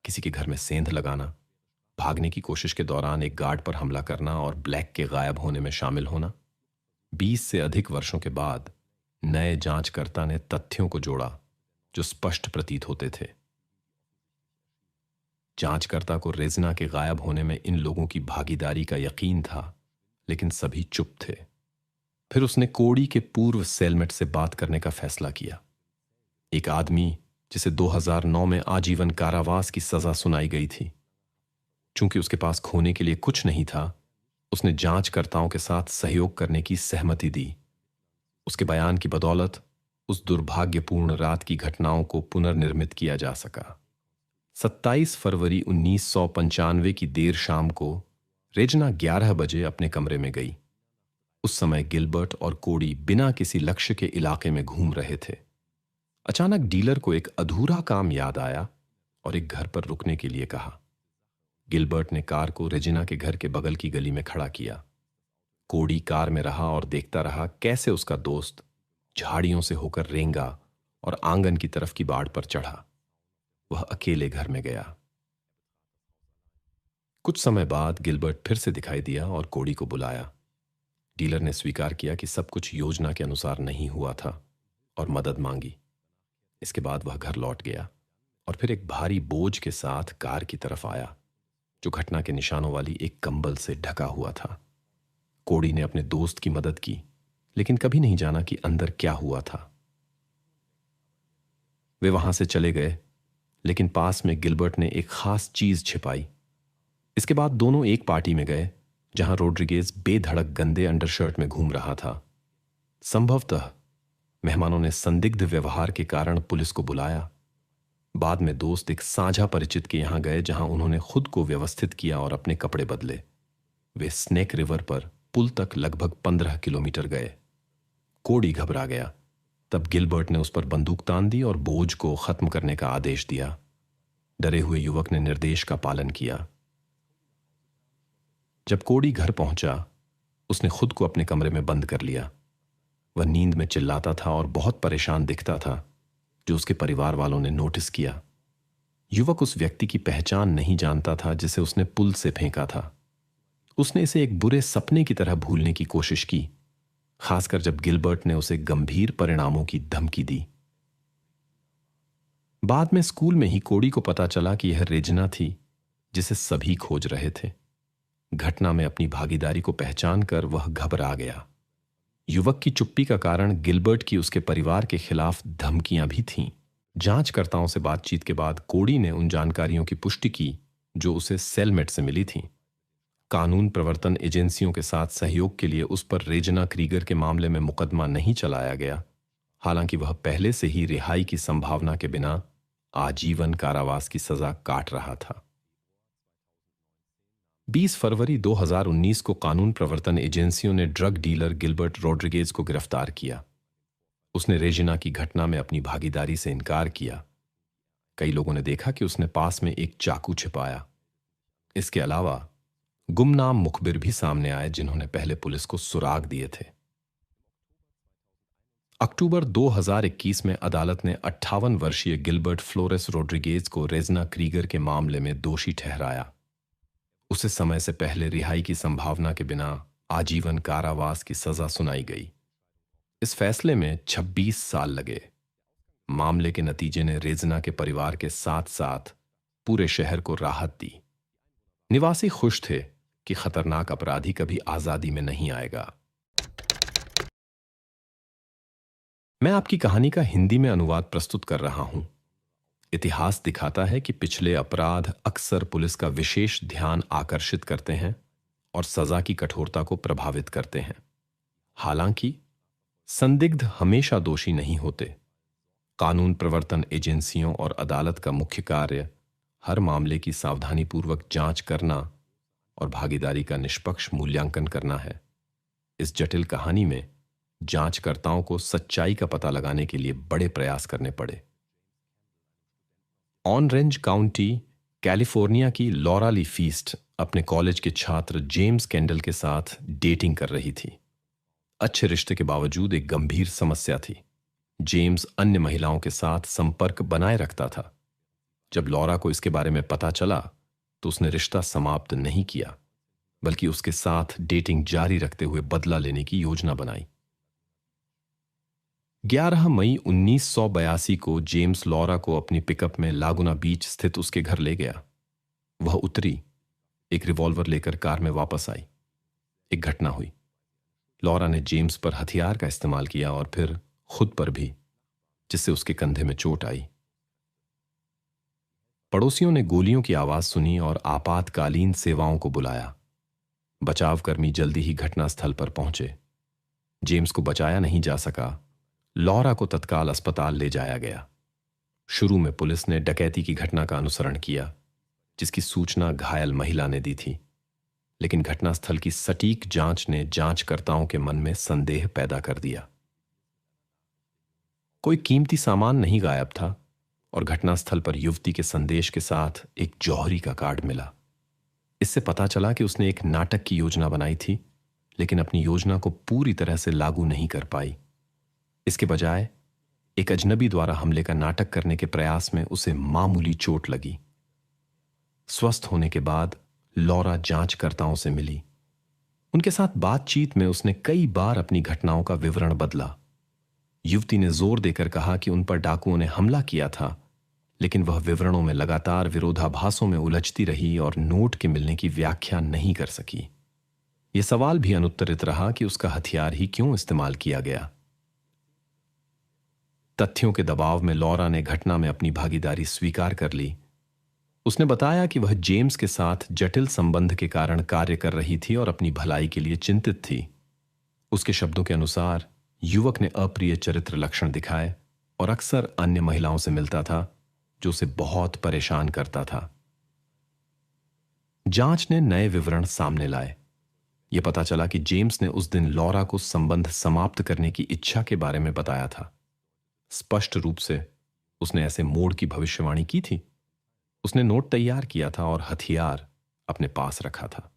किसी के घर में सेंध लगाना, भागने की कोशिश के दौरान एक गार्ड पर हमला करना और ब्लैक के गायब होने में शामिल होना। 20 से अधिक वर्षों के बाद नए जांचकर्ता ने तथ्यों को जोड़ा जो स्पष्ट प्रतीत होते थे। जांचकर्ता को रेजिना के गायब होने में इन लोगों की भागीदारी का यकीन था, लेकिन सभी चुप थे। फिर उसने कोडी के पूर्व सेलमेट से बात करने का फैसला किया, एक आदमी जिसे 2009 में आजीवन कारावास की सजा सुनाई गई थी। चूंकि उसके पास खोने के लिए कुछ नहीं था, उसने जांचकर्ताओं के साथ सहयोग करने की सहमति दी। उसके बयान की बदौलत उस दुर्भाग्यपूर्ण रात की घटनाओं को पुनर्निर्मित किया जा सका। 27 फरवरी 1995 की देर शाम को रेजना 11 बजे अपने कमरे में गई। उस समय गिलबर्ट और कोडी बिना किसी लक्ष्य के इलाके में घूम रहे थे। अचानक डीलर को एक अधूरा काम याद आया और एक घर पर रुकने के लिए कहा। गिलबर्ट ने कार को रेजिना के घर के बगल की गली में खड़ा किया। कोडी कार में रहा और देखता रहा कैसे उसका दोस्त झाड़ियों से होकर रेंगा और आंगन की तरफ की बाड़ पर चढ़ा। वह अकेले घर में गया। कुछ समय बाद गिलबर्ट फिर से दिखाई दिया और कोडी को बुलाया। डीलर ने स्वीकार किया कि सब कुछ योजना के अनुसार नहीं हुआ था और मदद मांगी। इसके बाद वह घर लौट गया और फिर एक भारी बोझ के साथ कार की तरफ आया, जो घटना के निशानों वाली एक कंबल से ढका हुआ था। कोडी ने अपने दोस्त की मदद की, लेकिन कभी नहीं जाना कि अंदर क्या हुआ था। वे वहां से चले गए, लेकिन पास में गिलबर्ट ने एक खास चीज छिपाई। इसके बाद दोनों एक पार्टी में गए जहां रोड्रिगेज बेधड़क गंदे अंडरशर्ट में घूम रहा था। संभवतः मेहमानों ने संदिग्ध व्यवहार के कारण पुलिस को बुलाया। बाद में दोस्त एक साझा परिचित के यहां गए जहां उन्होंने खुद को व्यवस्थित किया और अपने कपड़े बदले। वे स्नेक रिवर पर पुल तक लगभग 15 किलोमीटर गए। कोडी घबरा गया। तब गिलबर्ट ने उस पर बंदूक तान दी और बोझ को खत्म करने का आदेश दिया। डरे हुए युवक ने निर्देश का पालन किया। जब कोडी घर पहुंचा, उसने खुद को अपने कमरे में बंद कर लिया। वह नींद में चिल्लाता था और बहुत परेशान दिखता था, जो उसके परिवार वालों ने नोटिस किया। युवक उस व्यक्ति की पहचान नहीं जानता था जिसे उसने पुल से फेंका था। उसने इसे एक बुरे सपने की तरह भूलने की कोशिश की, खासकर जब गिलबर्ट ने उसे गंभीर परिणामों की धमकी दी। बाद में स्कूल में ही कोडी को पता चला कि यह रेजना थी, जिसे सभी खोज रहे थे। घटना में अपनी भागीदारी को पहचान कर वह घबरा गया। युवक की चुप्पी का कारण गिलबर्ट की उसके परिवार के खिलाफ धमकियां भी थीं। जांचकर्ताओं से बातचीत के बाद कोडी ने उन जानकारियों की पुष्टि की जो उसे सेलमेट से मिली थीं। कानून प्रवर्तन एजेंसियों के साथ सहयोग के लिए उस पर रेजना क्रीगर के मामले में मुकदमा नहीं चलाया गया, हालांकि वह पहले से ही रिहाई की संभावना के बिना आजीवन कारावास की सजा काट रहा था। 20 फरवरी 2019 को कानून प्रवर्तन एजेंसियों ने ड्रग डीलर गिलबर्ट रोड्रिगेज को गिरफ्तार किया। उसने रेजिना की घटना में अपनी भागीदारी से इनकार किया। कई लोगों ने देखा कि उसने पास में एक चाकू छिपाया। इसके अलावा गुमनाम मुखबिर भी सामने आए जिन्होंने पहले पुलिस को सुराग दिए थे। अक्टूबर 2021 में अदालत ने 58 वर्षीय गिलबर्ट फ्लोरेस रोड्रिगेज को रेजना क्रीगर के मामले में दोषी ठहराया। उसे समय से पहले रिहाई की संभावना के बिना आजीवन कारावास की सजा सुनाई गई। इस फैसले में 26 साल लगे। मामले के नतीजे ने रेजना के परिवार के साथ साथ पूरे शहर को राहत दी। निवासी खुश थे कि खतरनाक अपराधी कभी आजादी में नहीं आएगा। मैं आपकी कहानी का हिंदी में अनुवाद प्रस्तुत कर रहा हूं। इतिहास दिखाता है कि पिछले अपराध अक्सर पुलिस का विशेष ध्यान आकर्षित करते हैं और सजा की कठोरता को प्रभावित करते हैं। हालांकि संदिग्ध हमेशा दोषी नहीं होते। कानून प्रवर्तन एजेंसियों और अदालत का मुख्य कार्य हर मामले की सावधानीपूर्वक जांच करना और भागीदारी का निष्पक्ष मूल्यांकन करना है। इस जटिल कहानी में जांचकर्ताओं को सच्चाई का पता लगाने के लिए बड़े प्रयास करने पड़े। ऑरेंज काउंटी, कैलिफोर्निया की लॉरा ली फीस्ट अपने कॉलेज के छात्र जेम्स केंडल के साथ डेटिंग कर रही थी। अच्छे रिश्ते के बावजूद एक गंभीर समस्या थी। जेम्स अन्य महिलाओं के साथ संपर्क बनाए रखता था। जब लॉरा को इसके बारे में पता चला तो उसने रिश्ता समाप्त नहीं किया, बल्कि उसके साथ डेटिंग जारी रखते हुए बदला लेने की योजना बनाई। 11 मई 1982 को जेम्स लॉरा को अपनी पिकअप में लागुना बीच स्थित उसके घर ले गया। वह उतरी, एक रिवॉल्वर लेकर कार में वापस आई। एक घटना हुई। लॉरा ने जेम्स पर हथियार का इस्तेमाल किया और फिर खुद पर भी, जिससे उसके कंधे में चोट आई। पड़ोसियों ने गोलियों की आवाज सुनी और आपातकालीन सेवाओं को बुलाया। बचावकर्मी जल्दी ही घटनास्थल पर पहुंचे। जेम्स को बचाया नहीं जा सका, लॉरा को तत्काल अस्पताल ले जाया गया। शुरू में पुलिस ने डकैती की घटना का अनुसरण किया, जिसकी सूचना घायल महिला ने दी थी, लेकिन घटनास्थल की सटीक जांच ने जांचकर्ताओं के मन में संदेह पैदा कर दिया। कोई कीमती सामान नहीं गायब था और घटनास्थल पर युवती के संदेश के साथ एक जौहरी का कार्ड मिला। इससे पता चला कि उसने एक नाटक की योजना बनाई थी, लेकिन अपनी योजना को पूरी तरह से लागू नहीं कर पाई। इसके बजाय एक अजनबी द्वारा हमले का नाटक करने के प्रयास में उसे मामूली चोट लगी। स्वस्थ होने के बाद लॉरा जांचकर्ताओं से मिली। उनके साथ बातचीत में उसने कई बार अपनी घटनाओं का विवरण बदला। युवती ने जोर देकर कहा कि उन पर डाकुओं ने हमला किया था, लेकिन वह विवरणों में लगातार विरोधाभासों में उलझती रही और नोट के मिलने की व्याख्या नहीं कर सकी। यह सवाल भी अनुत्तरित रहा कि उसका हथियार ही क्यों इस्तेमाल किया गया। तथ्यों के दबाव में लॉरा ने घटना में अपनी भागीदारी स्वीकार कर ली। उसने बताया कि वह जेम्स के साथ जटिल संबंध के कारण कार्य कर रही थी और अपनी भलाई के लिए चिंतित थी। उसके शब्दों के अनुसार युवक ने अप्रिय चरित्र लक्षण दिखाए और अक्सर अन्य महिलाओं से मिलता था, जो उसे बहुत परेशान करता था। जांच ने नए विवरण सामने लाए। यह पता चला कि जेम्स ने उस दिन लॉरा को संबंध समाप्त करने की इच्छा के बारे में बताया था। स्पष्ट रूप से उसने ऐसे मोड़ की भविष्यवाणी की थी। उसने नोट तैयार किया था और हथियार अपने पास रखा था।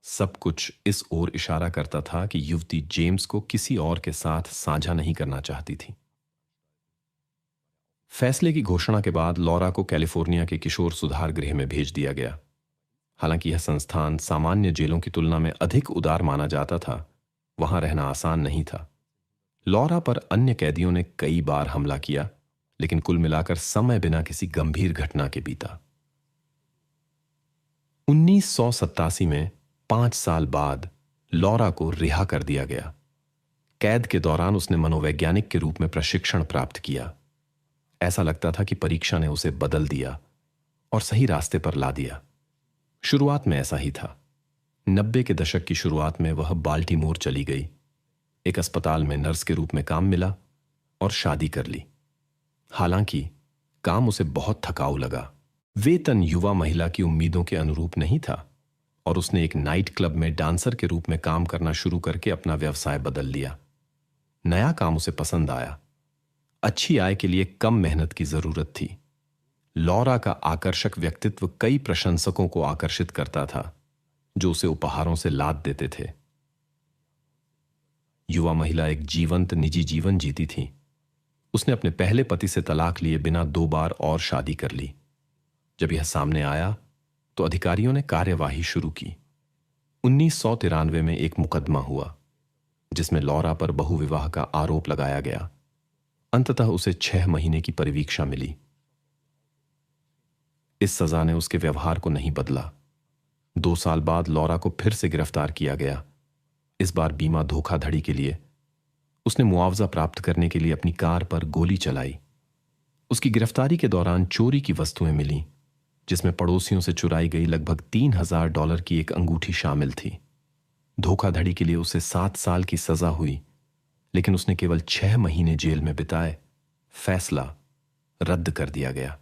सब कुछ इस ओर इशारा करता था कि युवती जेम्स को किसी और के साथ साझा नहीं करना चाहती थी। फैसले की घोषणा के बाद लॉरा को कैलिफोर्निया के किशोर सुधार गृह में भेज दिया गया। हालांकि यह संस्थान सामान्य जेलों की तुलना में अधिक उदार माना जाता था, वहां रहना आसान नहीं था। लॉरा पर अन्य कैदियों ने कई बार हमला किया, लेकिन कुल मिलाकर समय बिना किसी गंभीर घटना के बीता। 1987 में 5 साल बाद लॉरा को रिहा कर दिया गया। कैद के दौरान उसने मनोवैज्ञानिक के रूप में प्रशिक्षण प्राप्त किया। ऐसा लगता था कि परीक्षा ने उसे बदल दिया और सही रास्ते पर ला दिया। शुरुआत में ऐसा ही था। 90 के दशक की शुरुआत में वह बाल्टीमोर चली गई। एक अस्पताल में नर्स के रूप में काम मिला और शादी कर ली। हालांकि काम उसे बहुत थकाऊ लगा। वेतन युवा महिला की उम्मीदों के अनुरूप नहीं था और उसने एक नाइट क्लब में डांसर के रूप में काम करना शुरू करके अपना व्यवसाय बदल लिया। नया काम उसे पसंद आया। अच्छी आय के लिए कम मेहनत की जरूरत थी। लॉरा का आकर्षक व्यक्तित्व कई प्रशंसकों को आकर्षित करता था, जो उसे उपहारों से लाद देते थे। युवा महिला एक जीवंत निजी जीवन जीती थी। उसने अपने पहले पति से तलाक लिए बिना 2 बार और शादी कर ली। जब यह सामने आया तो अधिकारियों ने कार्यवाही शुरू की। 1993 में एक मुकदमा हुआ, जिसमें लॉरा पर बहुविवाह का आरोप लगाया गया। अंततः उसे 6 महीने की परिवीक्षा मिली। इस सजा ने उसके व्यवहार को नहीं बदला। 2 साल बाद लॉरा को फिर से गिरफ्तार किया गया। इस बार बीमा धोखाधड़ी के लिए। उसने मुआवजा प्राप्त करने के लिए अपनी कार पर गोली चलाई। उसकी गिरफ्तारी के दौरान चोरी की वस्तुएं मिलीं, जिसमें पड़ोसियों से चुराई गई लगभग $3000 की एक अंगूठी शामिल थी। धोखाधड़ी के लिए उसे 7 साल की सजा हुई, लेकिन उसने केवल 6 महीने जेल में बिताए। फैसला रद्द कर दिया गया।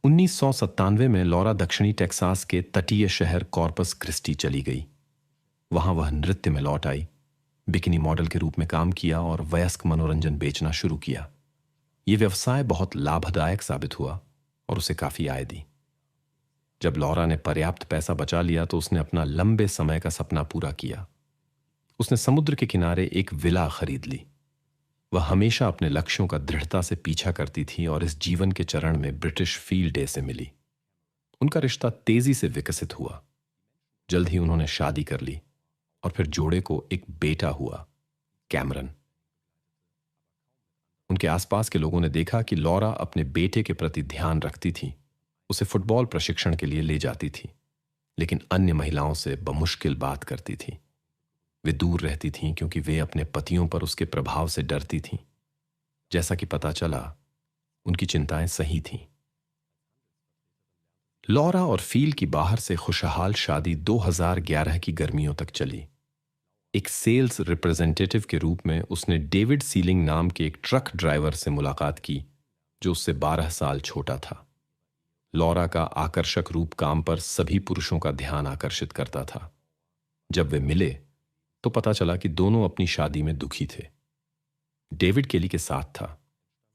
1997 में लॉरा दक्षिणी टेक्सास के तटीय शहर कॉर्पस क्रिस्टी चली गई। वहां वह नृत्य में लौट आई, बिकिनी मॉडल के रूप में काम किया और वयस्क मनोरंजन बेचना शुरू किया। यह व्यवसाय बहुत लाभदायक साबित हुआ और उसे काफी आय दी। जब लॉरा ने पर्याप्त पैसा बचा लिया तो उसने अपना लंबे समय का सपना पूरा किया। उसने समुद्र के किनारे एक विला खरीद ली। वह हमेशा अपने लक्ष्यों का दृढ़ता से पीछा करती थी और इस जीवन के चरण में ब्रिटिश फील्ड डे से मिली। उनका रिश्ता तेजी से विकसित हुआ। जल्द ही उन्होंने शादी कर ली और फिर जोड़े को एक बेटा हुआ, कैमरन। उनके आसपास के लोगों ने देखा कि लॉरा अपने बेटे के प्रति ध्यान रखती थी। उसे फुटबॉल प्रशिक्षण के लिए ले जाती थी, लेकिन अन्य महिलाओं से बमुश्किल बात करती थी। वे दूर रहती थीं क्योंकि वे अपने पतियों पर उसके प्रभाव से डरती थीं। जैसा कि पता चला, उनकी चिंताएं सही थीं। लॉरा और फील की बाहर से खुशहाल शादी 2011 की गर्मियों तक चली। एक सेल्स रिप्रेजेंटेटिव के रूप में उसने डेविड सीलिंग नाम के एक ट्रक ड्राइवर से मुलाकात की जो उससे 12 साल छोटा था। लॉरा का आकर्षक रूप काम पर सभी पुरुषों का ध्यान आकर्षित करता था। जब वे मिले तो पता चला कि दोनों अपनी शादी में दुखी थे। डेविड केली के साथ था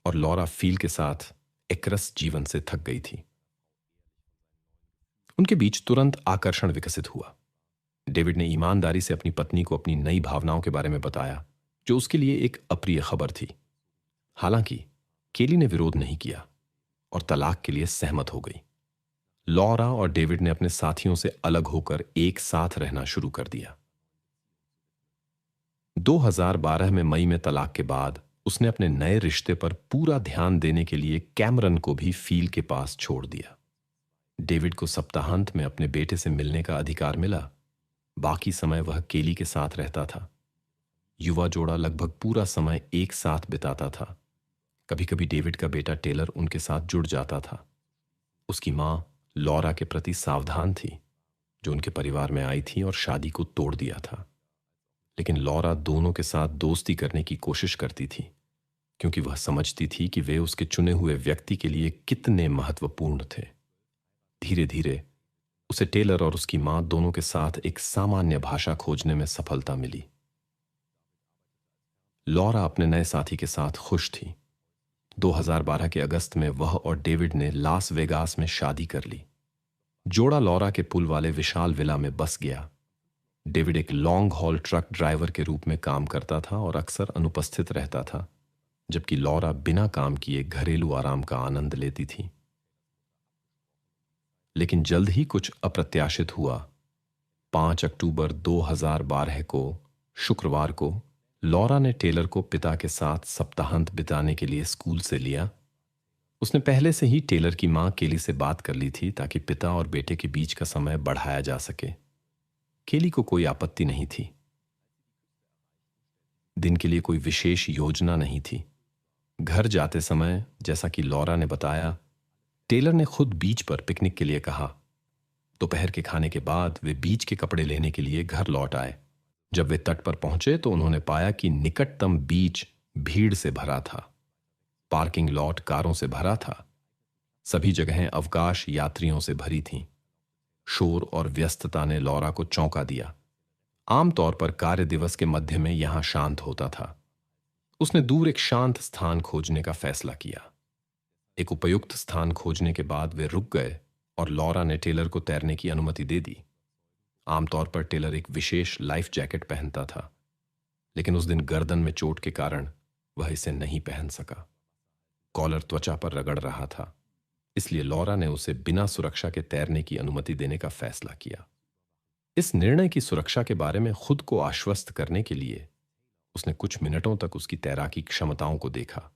और लॉरा फील के साथ एकरस जीवन से थक गई थी। उनके बीच तुरंत आकर्षण विकसित हुआ। डेविड ने ईमानदारी से अपनी पत्नी को अपनी नई भावनाओं के बारे में बताया, जो उसके लिए एक अप्रिय खबर थी। हालांकि केली ने विरोध नहीं किया और तलाक के लिए सहमत हो गई। लॉरा और डेविड ने अपने साथियों से अलग होकर एक साथ रहना शुरू कर दिया। 2012 में मई में तलाक के बाद उसने अपने नए रिश्ते पर पूरा ध्यान देने के लिए कैमरन को भी फील के पास छोड़ दिया। डेविड को सप्ताहांत में अपने बेटे से मिलने का अधिकार मिला। बाकी समय वह केली के साथ रहता था। युवा जोड़ा लगभग पूरा समय एक साथ बिताता था। कभी कभी डेविड का बेटा टेलर उनके साथ जुड़ जाता था। उसकी मां लॉरा के प्रति सावधान थी, जो उनके परिवार में आई थी और शादी को तोड़ दिया था। लेकिन लॉरा दोनों के साथ दोस्ती करने की कोशिश करती थी, क्योंकि वह समझती थी कि वे उसके चुने हुए व्यक्ति के लिए कितने महत्वपूर्ण थे। धीरे धीरे उसे टेलर और उसकी मां दोनों के साथ एक सामान्य भाषा खोजने में सफलता मिली। लॉरा अपने नए साथी के साथ खुश थी। 2012 के अगस्त में वह और डेविड ने लास वेगास में शादी कर ली। जोड़ा लॉरा के पुल वाले विशाल विला में बस गया। डेविड एक लॉन्ग हॉल ट्रक ड्राइवर के रूप में काम करता था और अक्सर अनुपस्थित रहता था, जबकि लॉरा बिना काम किए घरेलू आराम का आनंद लेती थी। लेकिन जल्द ही कुछ अप्रत्याशित हुआ। 5 अक्टूबर 2012 को शुक्रवार को लॉरा ने टेलर को पिता के साथ सप्ताहांत बिताने के लिए स्कूल से लिया। उसने पहले से ही टेलर की मां केली से बात कर ली थी ताकि पिता और बेटे के बीच का समय बढ़ाया जा सके। केली को कोई आपत्ति नहीं थी। दिन के लिए कोई विशेष योजना नहीं थी। घर जाते समय, जैसा कि लॉरा ने बताया, टेलर ने खुद बीच पर पिकनिक के लिए कहा। दोपहर के खाने के बाद वे बीच के कपड़े लेने के लिए घर लौट आए। जब वे तट पर पहुंचे तो उन्होंने पाया कि निकटतम बीच भीड़ से भरा था। पार्किंग लॉट कारों से भरा था। सभी जगहें अवकाश यात्रियों से भरी थीं। शोर और व्यस्तता ने लॉरा को चौंका दिया। आमतौर पर कार्य दिवस के मध्य में यहां शांत होता था। उसने दूर एक शांत स्थान खोजने का फैसला किया। एक उपयुक्त स्थान खोजने के बाद वे रुक गए और लॉरा ने टेलर को तैरने की अनुमति दे दी। आमतौर पर टेलर एक विशेष लाइफ जैकेट पहनता था, लेकिन उस दिन गर्दन में चोट के कारण वह इसे नहीं पहन सका। कॉलर त्वचा पर रगड़ रहा था, इसलिए लॉरा ने उसे बिना सुरक्षा के तैरने की अनुमति देने का फैसला किया। इस निर्णय की सुरक्षा के बारे में खुद को आश्वस्त करने के लिए उसने कुछ मिनटों तक उसकी तैराकी क्षमताओं को देखा।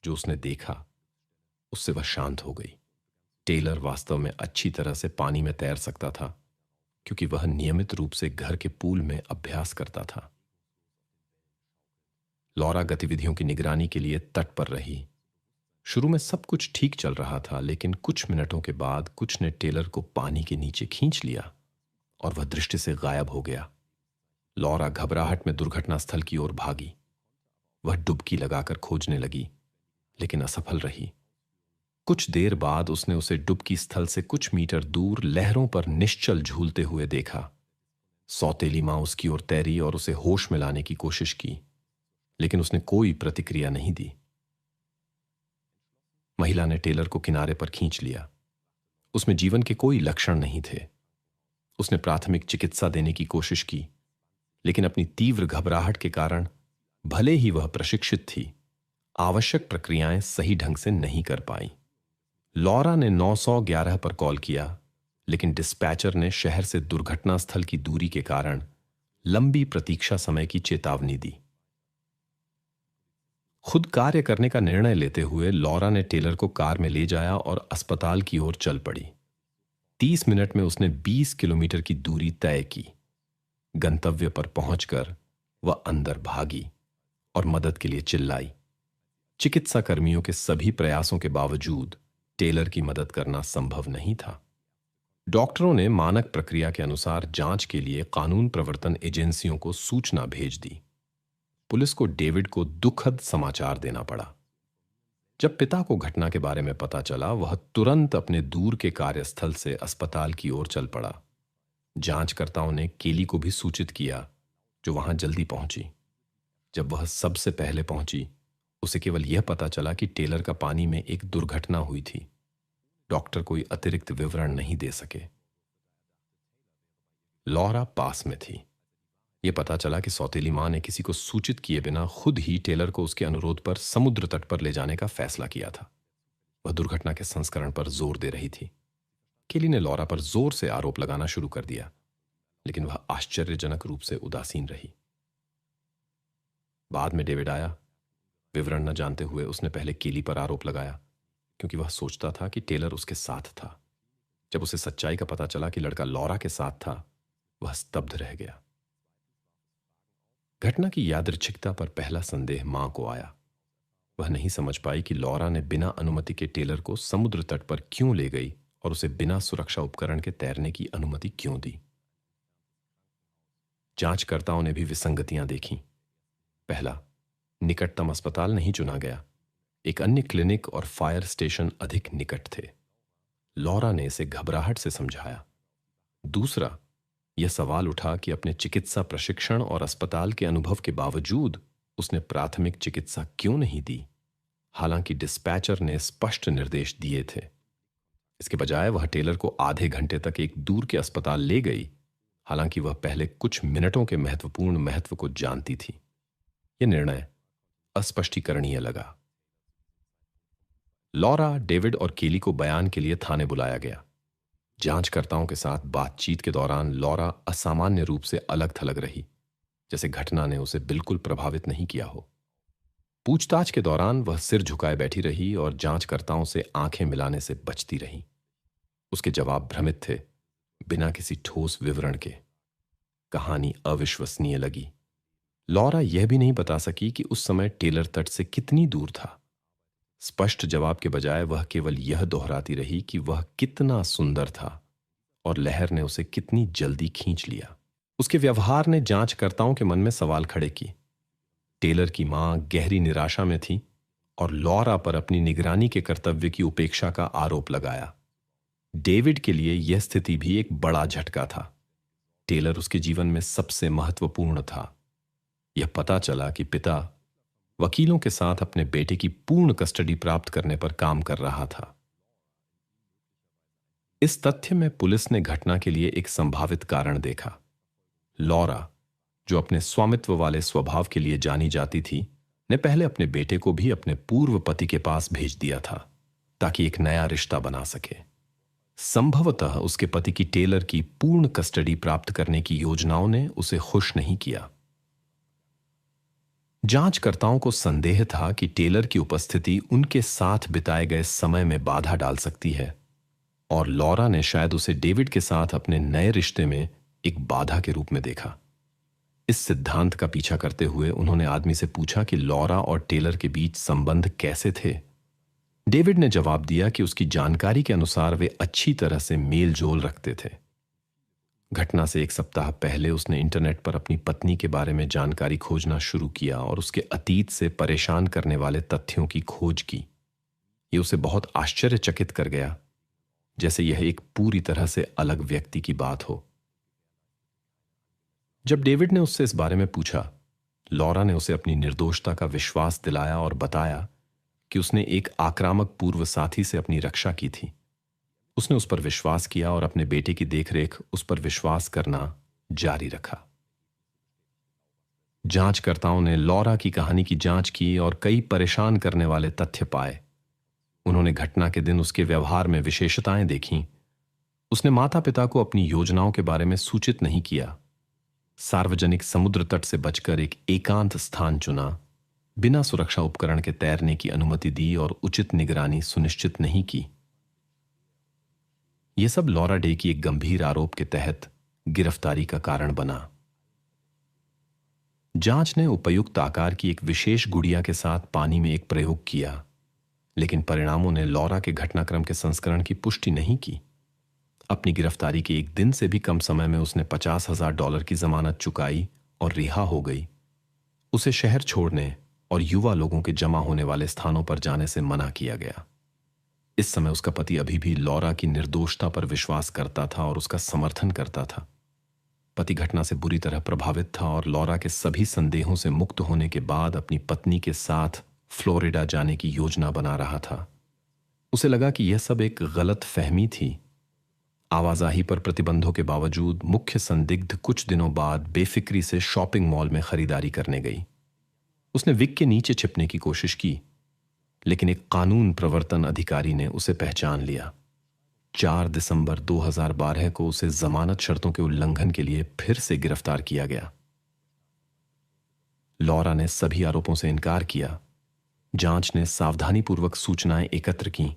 जो उसने देखा उससे वह शांत हो गई। टेलर वास्तव में अच्छी तरह से पानी में तैर सकता था, क्योंकि वह नियमित रूप से घर के पूल में अभ्यास करता था। लॉरा गतिविधियों की निगरानी के लिए तट पर रही। शुरू में सब कुछ ठीक चल रहा था, लेकिन कुछ मिनटों के बाद कुछ ने टेलर को पानी के नीचे खींच लिया और वह दृष्टि से गायब हो गया। लॉरा घबराहट में दुर्घटना स्थल की ओर भागी। वह डुबकी लगाकर खोजने लगी, लेकिन असफल रही। कुछ देर बाद उसने उसे डुबकी स्थल से कुछ मीटर दूर लहरों पर निश्चल झूलते हुए देखा। सौतेली मां उसकी ओर तैरी और उसे होश में लाने की कोशिश की, लेकिन उसने कोई प्रतिक्रिया नहीं दी। महिला ने टेलर को किनारे पर खींच लिया। उसमें जीवन के कोई लक्षण नहीं थे। उसने प्राथमिक चिकित्सा देने की कोशिश की, लेकिन अपनी तीव्र घबराहट के कारण, भले ही वह प्रशिक्षित थी, आवश्यक प्रक्रियाएं सही ढंग से नहीं कर पाई। लॉरा ने 911 पर कॉल किया, लेकिन डिस्पैचर ने शहर से दुर्घटना स्थल की दूरी के कारण लंबी प्रतीक्षा समय की चेतावनी दी। खुद कार्य करने का निर्णय लेते हुए लॉरा ने टेलर को कार में ले जाया और अस्पताल की ओर चल पड़ी। 30 मिनट में उसने 20 किलोमीटर की दूरी तय की। गंतव्य पर पहुंचकर वह अंदर भागी और मदद के लिए चिल्लाई। चिकित्सा कर्मियों के सभी प्रयासों के बावजूद टेलर की मदद करना संभव नहीं था। डॉक्टरों ने मानक प्रक्रिया के अनुसार जांच के लिए कानून प्रवर्तन एजेंसियों को सूचना भेज दी। पुलिस को डेविड को दुखद समाचार देना पड़ा। जब पिता को घटना के बारे में पता चला, वह तुरंत अपने दूर के कार्यस्थल से अस्पताल की ओर चल पड़ा। जांचकर्ताओं ने केली को भी सूचित किया, जो वहां जल्दी पहुंची। जब वह सबसे पहले पहुंची, उसे केवल यह पता चला कि टेलर का पानी में एक दुर्घटना हुई थी। डॉक्टर कोई अतिरिक्त विवरण नहीं दे सके। लॉरा पास में थी। यह पता चला कि सौतेली मां ने किसी को सूचित किए बिना खुद ही टेलर को उसके अनुरोध पर समुद्र तट पर ले जाने का फैसला किया था। वह दुर्घटना के संस्करण पर जोर दे रही थी। केली ने लॉरा पर जोर से आरोप लगाना शुरू कर दिया, लेकिन वह आश्चर्यजनक रूप से उदासीन रही। बाद में डेविड आया। विवरण न जानते हुए उसने पहले केली पर आरोप लगाया, क्योंकि वह सोचता था कि टेलर उसके साथ था। जब उसे सच्चाई का पता चला कि लड़का लॉरा के साथ था, वह स्तब्ध रह गया। घटना की यादृच्छिकता पर पहला संदेह मां को आया। वह नहीं समझ पाई कि लॉरा ने बिना अनुमति के टेलर को समुद्र तट पर क्यों ले गई और उसे बिना सुरक्षा उपकरण के तैरने की अनुमति क्यों दी। जांचकर्ताओं ने भी विसंगतियां देखीं। पहला, निकटतम अस्पताल नहीं चुना गया। एक अन्य क्लिनिक और फायर स्टेशन अधिक निकट थे। लॉरा ने इसे घबराहट से समझाया। दूसरा, यह सवाल उठा कि अपने चिकित्सा प्रशिक्षण और अस्पताल के अनुभव के बावजूद उसने प्राथमिक चिकित्सा क्यों नहीं दी, हालांकि डिस्पैचर ने स्पष्ट निर्देश दिए थे। इसके बजाय वह टेलर को आधे घंटे तक एक दूर के अस्पताल ले गई, हालांकि वह पहले कुछ मिनटों के महत्वपूर्ण महत्व को जानती थी। यह निर्णय अस्पष्टीकरणीय लगा। लॉरा, डेविड और केली को बयान के लिए थाने बुलाया गया। जांचकर्ताओं के साथ बातचीत के दौरान लॉरा असामान्य रूप से अलग थलग रही, जैसे घटना ने उसे बिल्कुल प्रभावित नहीं किया हो। पूछताछ के दौरान वह सिर झुकाए बैठी रही और जांचकर्ताओं से आंखें मिलाने से बचती रही। उसके जवाब भ्रमित थे, बिना किसी ठोस विवरण के। कहानी अविश्वसनीय लगी। लॉरा यह भी नहीं बता सकी कि उस समय टेलर तट से कितनी दूर था। स्पष्ट जवाब के बजाय वह केवल यह दोहराती रही कि वह कितना सुंदर था और लहर ने उसे कितनी जल्दी खींच लिया। उसके व्यवहार ने जांचकर्ताओं के मन में सवाल खड़े किए। टेलर की मां गहरी निराशा में थी और लॉरा पर अपनी निगरानी के कर्तव्य की उपेक्षा का आरोप लगाया। डेविड के लिए यह स्थिति भी एक बड़ा झटका था। टेलर उसके जीवन में सबसे महत्वपूर्ण था। यह पता चला कि पिता वकीलों के साथ अपने बेटे की पूर्ण कस्टडी प्राप्त करने पर काम कर रहा था। इस तथ्य में पुलिस ने घटना के लिए एक संभावित कारण देखा। लॉरा, जो अपने स्वामित्व वाले स्वभाव के लिए जानी जाती थी, ने पहले अपने बेटे को भी अपने पूर्व पति के पास भेज दिया था, ताकि एक नया रिश्ता बना सके। संभवतः उसके पति की टेलर की पूर्ण कस्टडी प्राप्त करने की योजनाओं ने उसे खुश नहीं किया। जांचकर्ताओं को संदेह था कि टेलर की उपस्थिति उनके साथ बिताए गए समय में बाधा डाल सकती है, और लॉरा ने शायद उसे डेविड के साथ अपने नए रिश्ते में एक बाधा के रूप में देखा। इस सिद्धांत का पीछा करते हुए उन्होंने आदमी से पूछा कि लॉरा और टेलर के बीच संबंध कैसे थे। डेविड ने जवाब दिया कि उसकी जानकारी के अनुसार वे अच्छी तरह से मेल जोल रखते थे। घटना से 1 सप्ताह पहले उसने इंटरनेट पर अपनी पत्नी के बारे में जानकारी खोजना शुरू किया और उसके अतीत से परेशान करने वाले तथ्यों की खोज की। यह उसे बहुत आश्चर्यचकित कर गया, जैसे यह एक पूरी तरह से अलग व्यक्ति की बात हो। जब डेविड ने उससे इस बारे में पूछा, लॉरा ने उसे अपनी निर्दोषता का विश्वास दिलाया और बताया कि उसने एक आक्रामक पूर्व साथी से अपनी रक्षा की थी। उसने उस पर विश्वास किया और अपने बेटे की देखरेख उस पर विश्वास करना जारी रखा। जांचकर्ताओं ने लॉरा की कहानी की जांच की और कई परेशान करने वाले तथ्य पाए। उन्होंने घटना के दिन उसके व्यवहार में विशेषताएं देखीं। उसने माता पिता को अपनी योजनाओं के बारे में सूचित नहीं किया, सार्वजनिक समुद्र तट से बचकर एक एकांत स्थान चुना, बिना सुरक्षा उपकरण के तैरने की अनुमति दी और उचित निगरानी सुनिश्चित नहीं की। यह सब लॉरा डे की एक गंभीर आरोप के तहत गिरफ्तारी का कारण बना। जांच ने उपयुक्त आकार की एक विशेष गुड़िया के साथ पानी में एक प्रयोग किया, लेकिन परिणामों ने लॉरा के घटनाक्रम के संस्करण की पुष्टि नहीं की। अपनी गिरफ्तारी के एक दिन से भी कम समय में उसने $50,000 की जमानत चुकाई और रिहा हो गई। उसे शहर छोड़ने और युवा लोगों के जमा होने वाले स्थानों पर जाने से मना किया गया। इस समय उसका पति अभी भी लॉरा की निर्दोषता पर विश्वास करता था और उसका समर्थन करता था। पति घटना से बुरी तरह प्रभावित था और लॉरा के सभी संदेहों से मुक्त होने के बाद अपनी पत्नी के साथ फ्लोरिडा जाने की योजना बना रहा था। उसे लगा कि यह सब एक गलत फहमी थी। आवाजाही पर प्रतिबंधों के बावजूद मुख्य संदिग्ध कुछ दिनों बाद बेफिक्री से शॉपिंग मॉल में खरीदारी करने गई। उसने विग के नीचे छिपने की कोशिश की, लेकिन एक कानून प्रवर्तन अधिकारी ने उसे पहचान लिया। 4 दिसंबर 2012 को उसे जमानत शर्तों के उल्लंघन के लिए फिर से गिरफ्तार किया गया। लॉरा ने सभी आरोपों से इनकार किया। जांच ने सावधानीपूर्वक सूचनाएं एकत्र की।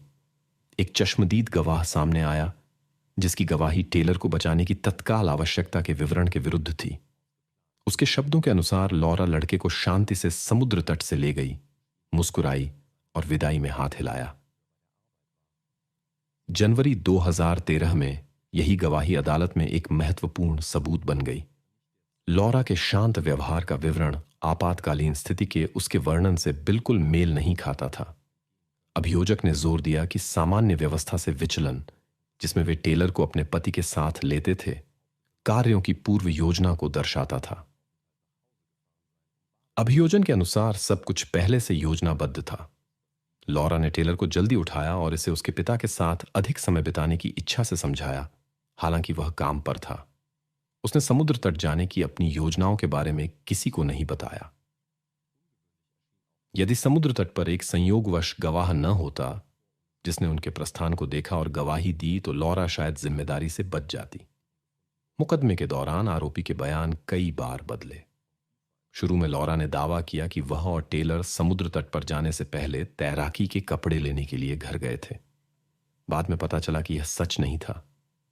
एक चश्मदीद गवाह सामने आया, जिसकी गवाही टेलर को बचाने की तत्काल आवश्यकता के विवरण के विरुद्ध थी। उसके शब्दों के अनुसार लॉरा लड़के को शांति से समुद्र तट से ले गई, मुस्कुराई और विदाई में हाथ हिलाया। जनवरी 2013 में यही गवाही अदालत में एक महत्वपूर्ण सबूत बन गई। लॉरा के शांत व्यवहार का विवरण आपातकालीन स्थिति के उसके वर्णन से बिल्कुल मेल नहीं खाता था। अभियोजक ने जोर दिया कि सामान्य व्यवस्था से विचलन, जिसमें वे टेलर को अपने पति के साथ लेते थे, कार्यों की पूर्व योजना को दर्शाता था। अभियोजन के अनुसार सब कुछ पहले से योजनाबद्ध था। लॉरा ने टेलर को जल्दी उठाया और इसे उसके पिता के साथ अधिक समय बिताने की इच्छा से समझाया, हालांकि वह काम पर था। उसने समुद्र तट जाने की अपनी योजनाओं के बारे में किसी को नहीं बताया। यदि समुद्र तट पर एक संयोगवश गवाह न होता जिसने उनके प्रस्थान को देखा और गवाही दी, तो लॉरा शायद जिम्मेदारी से बच जाती। मुकदमे के दौरान आरोपी के बयान कई बार बदले। शुरू में लॉरा ने दावा किया कि वह और टेलर समुद्र तट पर जाने से पहले तैराकी के कपड़े लेने के लिए घर गए थे। बाद में पता चला कि यह सच नहीं था।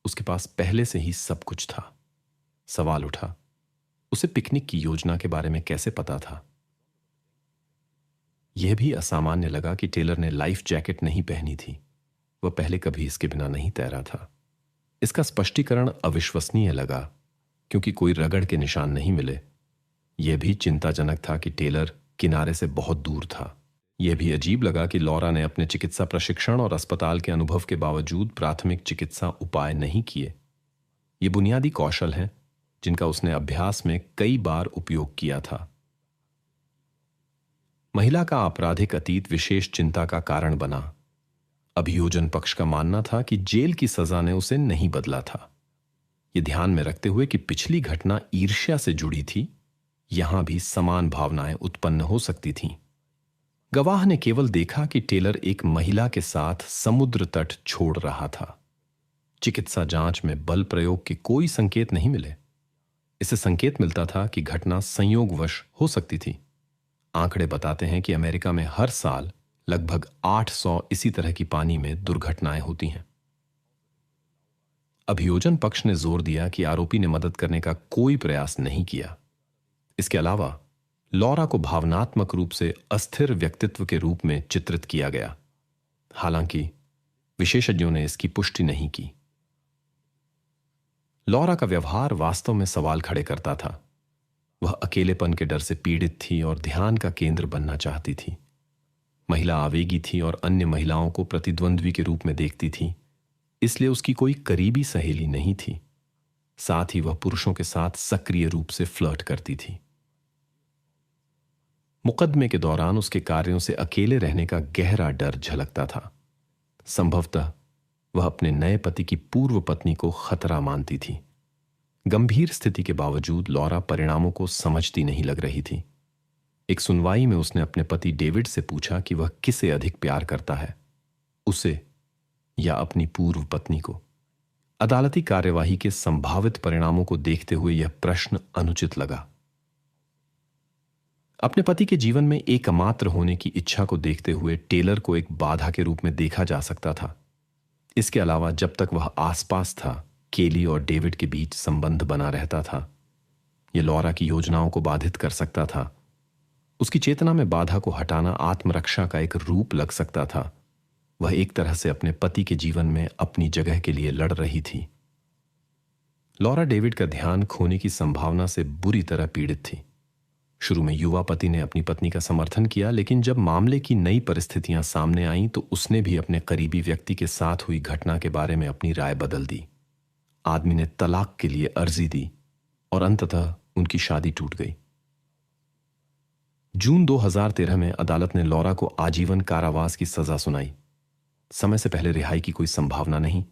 उसके पास पहले से ही सब कुछ था। सवाल उठा, उसे पिकनिक की योजना के बारे में कैसे पता था? यह भी असामान्य लगा कि टेलर ने लाइफ जैकेट नहीं पहनी थी। वह पहले कभी इसके बिना नहीं तैरा था। इसका स्पष्टीकरण अविश्वसनीय लगा, क्योंकि कोई रगड़ के निशान नहीं मिले। यह भी चिंताजनक था कि टेलर किनारे से बहुत दूर था। यह भी अजीब लगा कि लॉरा ने अपने चिकित्सा प्रशिक्षण और अस्पताल के अनुभव के बावजूद प्राथमिक चिकित्सा उपाय नहीं किए। ये बुनियादी कौशल हैं जिनका उसने अभ्यास में कई बार उपयोग किया था। महिला का आपराधिक अतीत विशेष चिंता का कारण बना। अभियोजन पक्ष का मानना था कि जेल की सजा ने उसे नहीं बदला था। यह ध्यान में रखते हुए कि पिछली घटना ईर्ष्या से जुड़ी थी, यहां भी समान भावनाएं उत्पन्न हो सकती थीं। गवाह ने केवल देखा कि टेलर एक महिला के साथ समुद्र तट छोड़ रहा था। चिकित्सा जांच में बल प्रयोग के कोई संकेत नहीं मिले। इससे संकेत मिलता था कि घटना संयोगवश हो सकती थी। आंकड़े बताते हैं कि अमेरिका में हर साल लगभग 800 इसी तरह की पानी में दुर्घटनाएं होती हैं। अभियोजन पक्ष ने जोर दिया कि आरोपी ने मदद करने का कोई प्रयास नहीं किया। इसके अलावा लॉरा को भावनात्मक रूप से अस्थिर व्यक्तित्व के रूप में चित्रित किया गया, हालांकि विशेषज्ञों ने इसकी पुष्टि नहीं की। लॉरा का व्यवहार वास्तव में सवाल खड़े करता था। वह अकेलेपन के डर से पीड़ित थी और ध्यान का केंद्र बनना चाहती थी। महिला आवेगी थी और अन्य महिलाओं को प्रतिद्वंद्वी के रूप में देखती थी, इसलिए उसकी कोई करीबी सहेली नहीं थी। साथ ही वह पुरुषों के साथ सक्रिय रूप से फ्लर्ट करती थी। मुकदमे के दौरान उसके कार्यों से अकेले रहने का गहरा डर झलकता था। संभवतः वह अपने नए पति की पूर्व पत्नी को खतरा मानती थी। गंभीर स्थिति के बावजूद लॉरा परिणामों को समझती नहीं लग रही थी। एक सुनवाई में उसने अपने पति डेविड से पूछा कि वह किसे अधिक प्यार करता है, उसे या अपनी पूर्व पत्नी को। अदालती कार्यवाही के संभावित परिणामों को देखते हुए यह प्रश्न अनुचित लगा। अपने पति के जीवन में एकमात्र होने की इच्छा को देखते हुए टेलर को एक बाधा के रूप में देखा जा सकता था। इसके अलावा जब तक वह आसपास था, केली और डेविड के बीच संबंध बना रहता था। यह लॉरा की योजनाओं को बाधित कर सकता था। उसकी चेतना में बाधा को हटाना आत्मरक्षा का एक रूप लग सकता था। वह एक तरह से अपने पति के जीवन में अपनी जगह के लिए लड़ रही थी। लॉरा डेविड का ध्यान खोने की संभावना से बुरी तरह पीड़ित थी। शुरू में युवा पति ने अपनी पत्नी का समर्थन किया, लेकिन जब मामले की नई परिस्थितियां सामने आईं तो उसने भी अपने करीबी व्यक्ति के साथ हुई घटना के बारे में अपनी राय बदल दी। आदमी ने तलाक के लिए अर्जी दी और अंततः उनकी शादी टूट गई। जून 2013 में अदालत ने लॉरा को आजीवन कारावास की सजा सुनाई। समय से पहले रिहाई की कोई संभावना नहीं।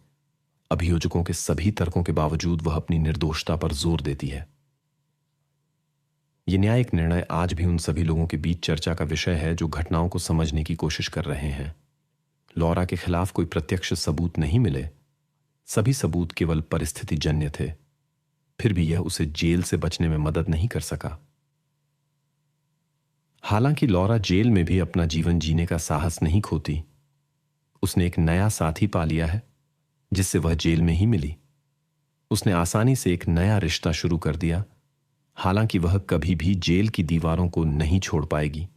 अभियोजकों के सभी तर्कों के बावजूद वह अपनी निर्दोषता पर जोर देती है। यह न्यायिक निर्णय आज भी उन सभी लोगों के बीच चर्चा का विषय है जो घटनाओं को समझने की कोशिश कर रहे हैं। लॉरा के खिलाफ कोई प्रत्यक्ष सबूत नहीं मिले, सभी सबूत केवल परिस्थितिजन्य थे। फिर भी यह उसे जेल से बचने में मदद नहीं कर सका। हालांकि लॉरा जेल में भी अपना जीवन जीने का साहस नहीं खोती। उसने एक नया साथी पा लिया है जिससे वह जेल में ही मिली। उसने आसानी से एक नया रिश्ता शुरू कर दिया, हालांकि वह कभी भी जेल की दीवारों को नहीं छोड़ पाएगी।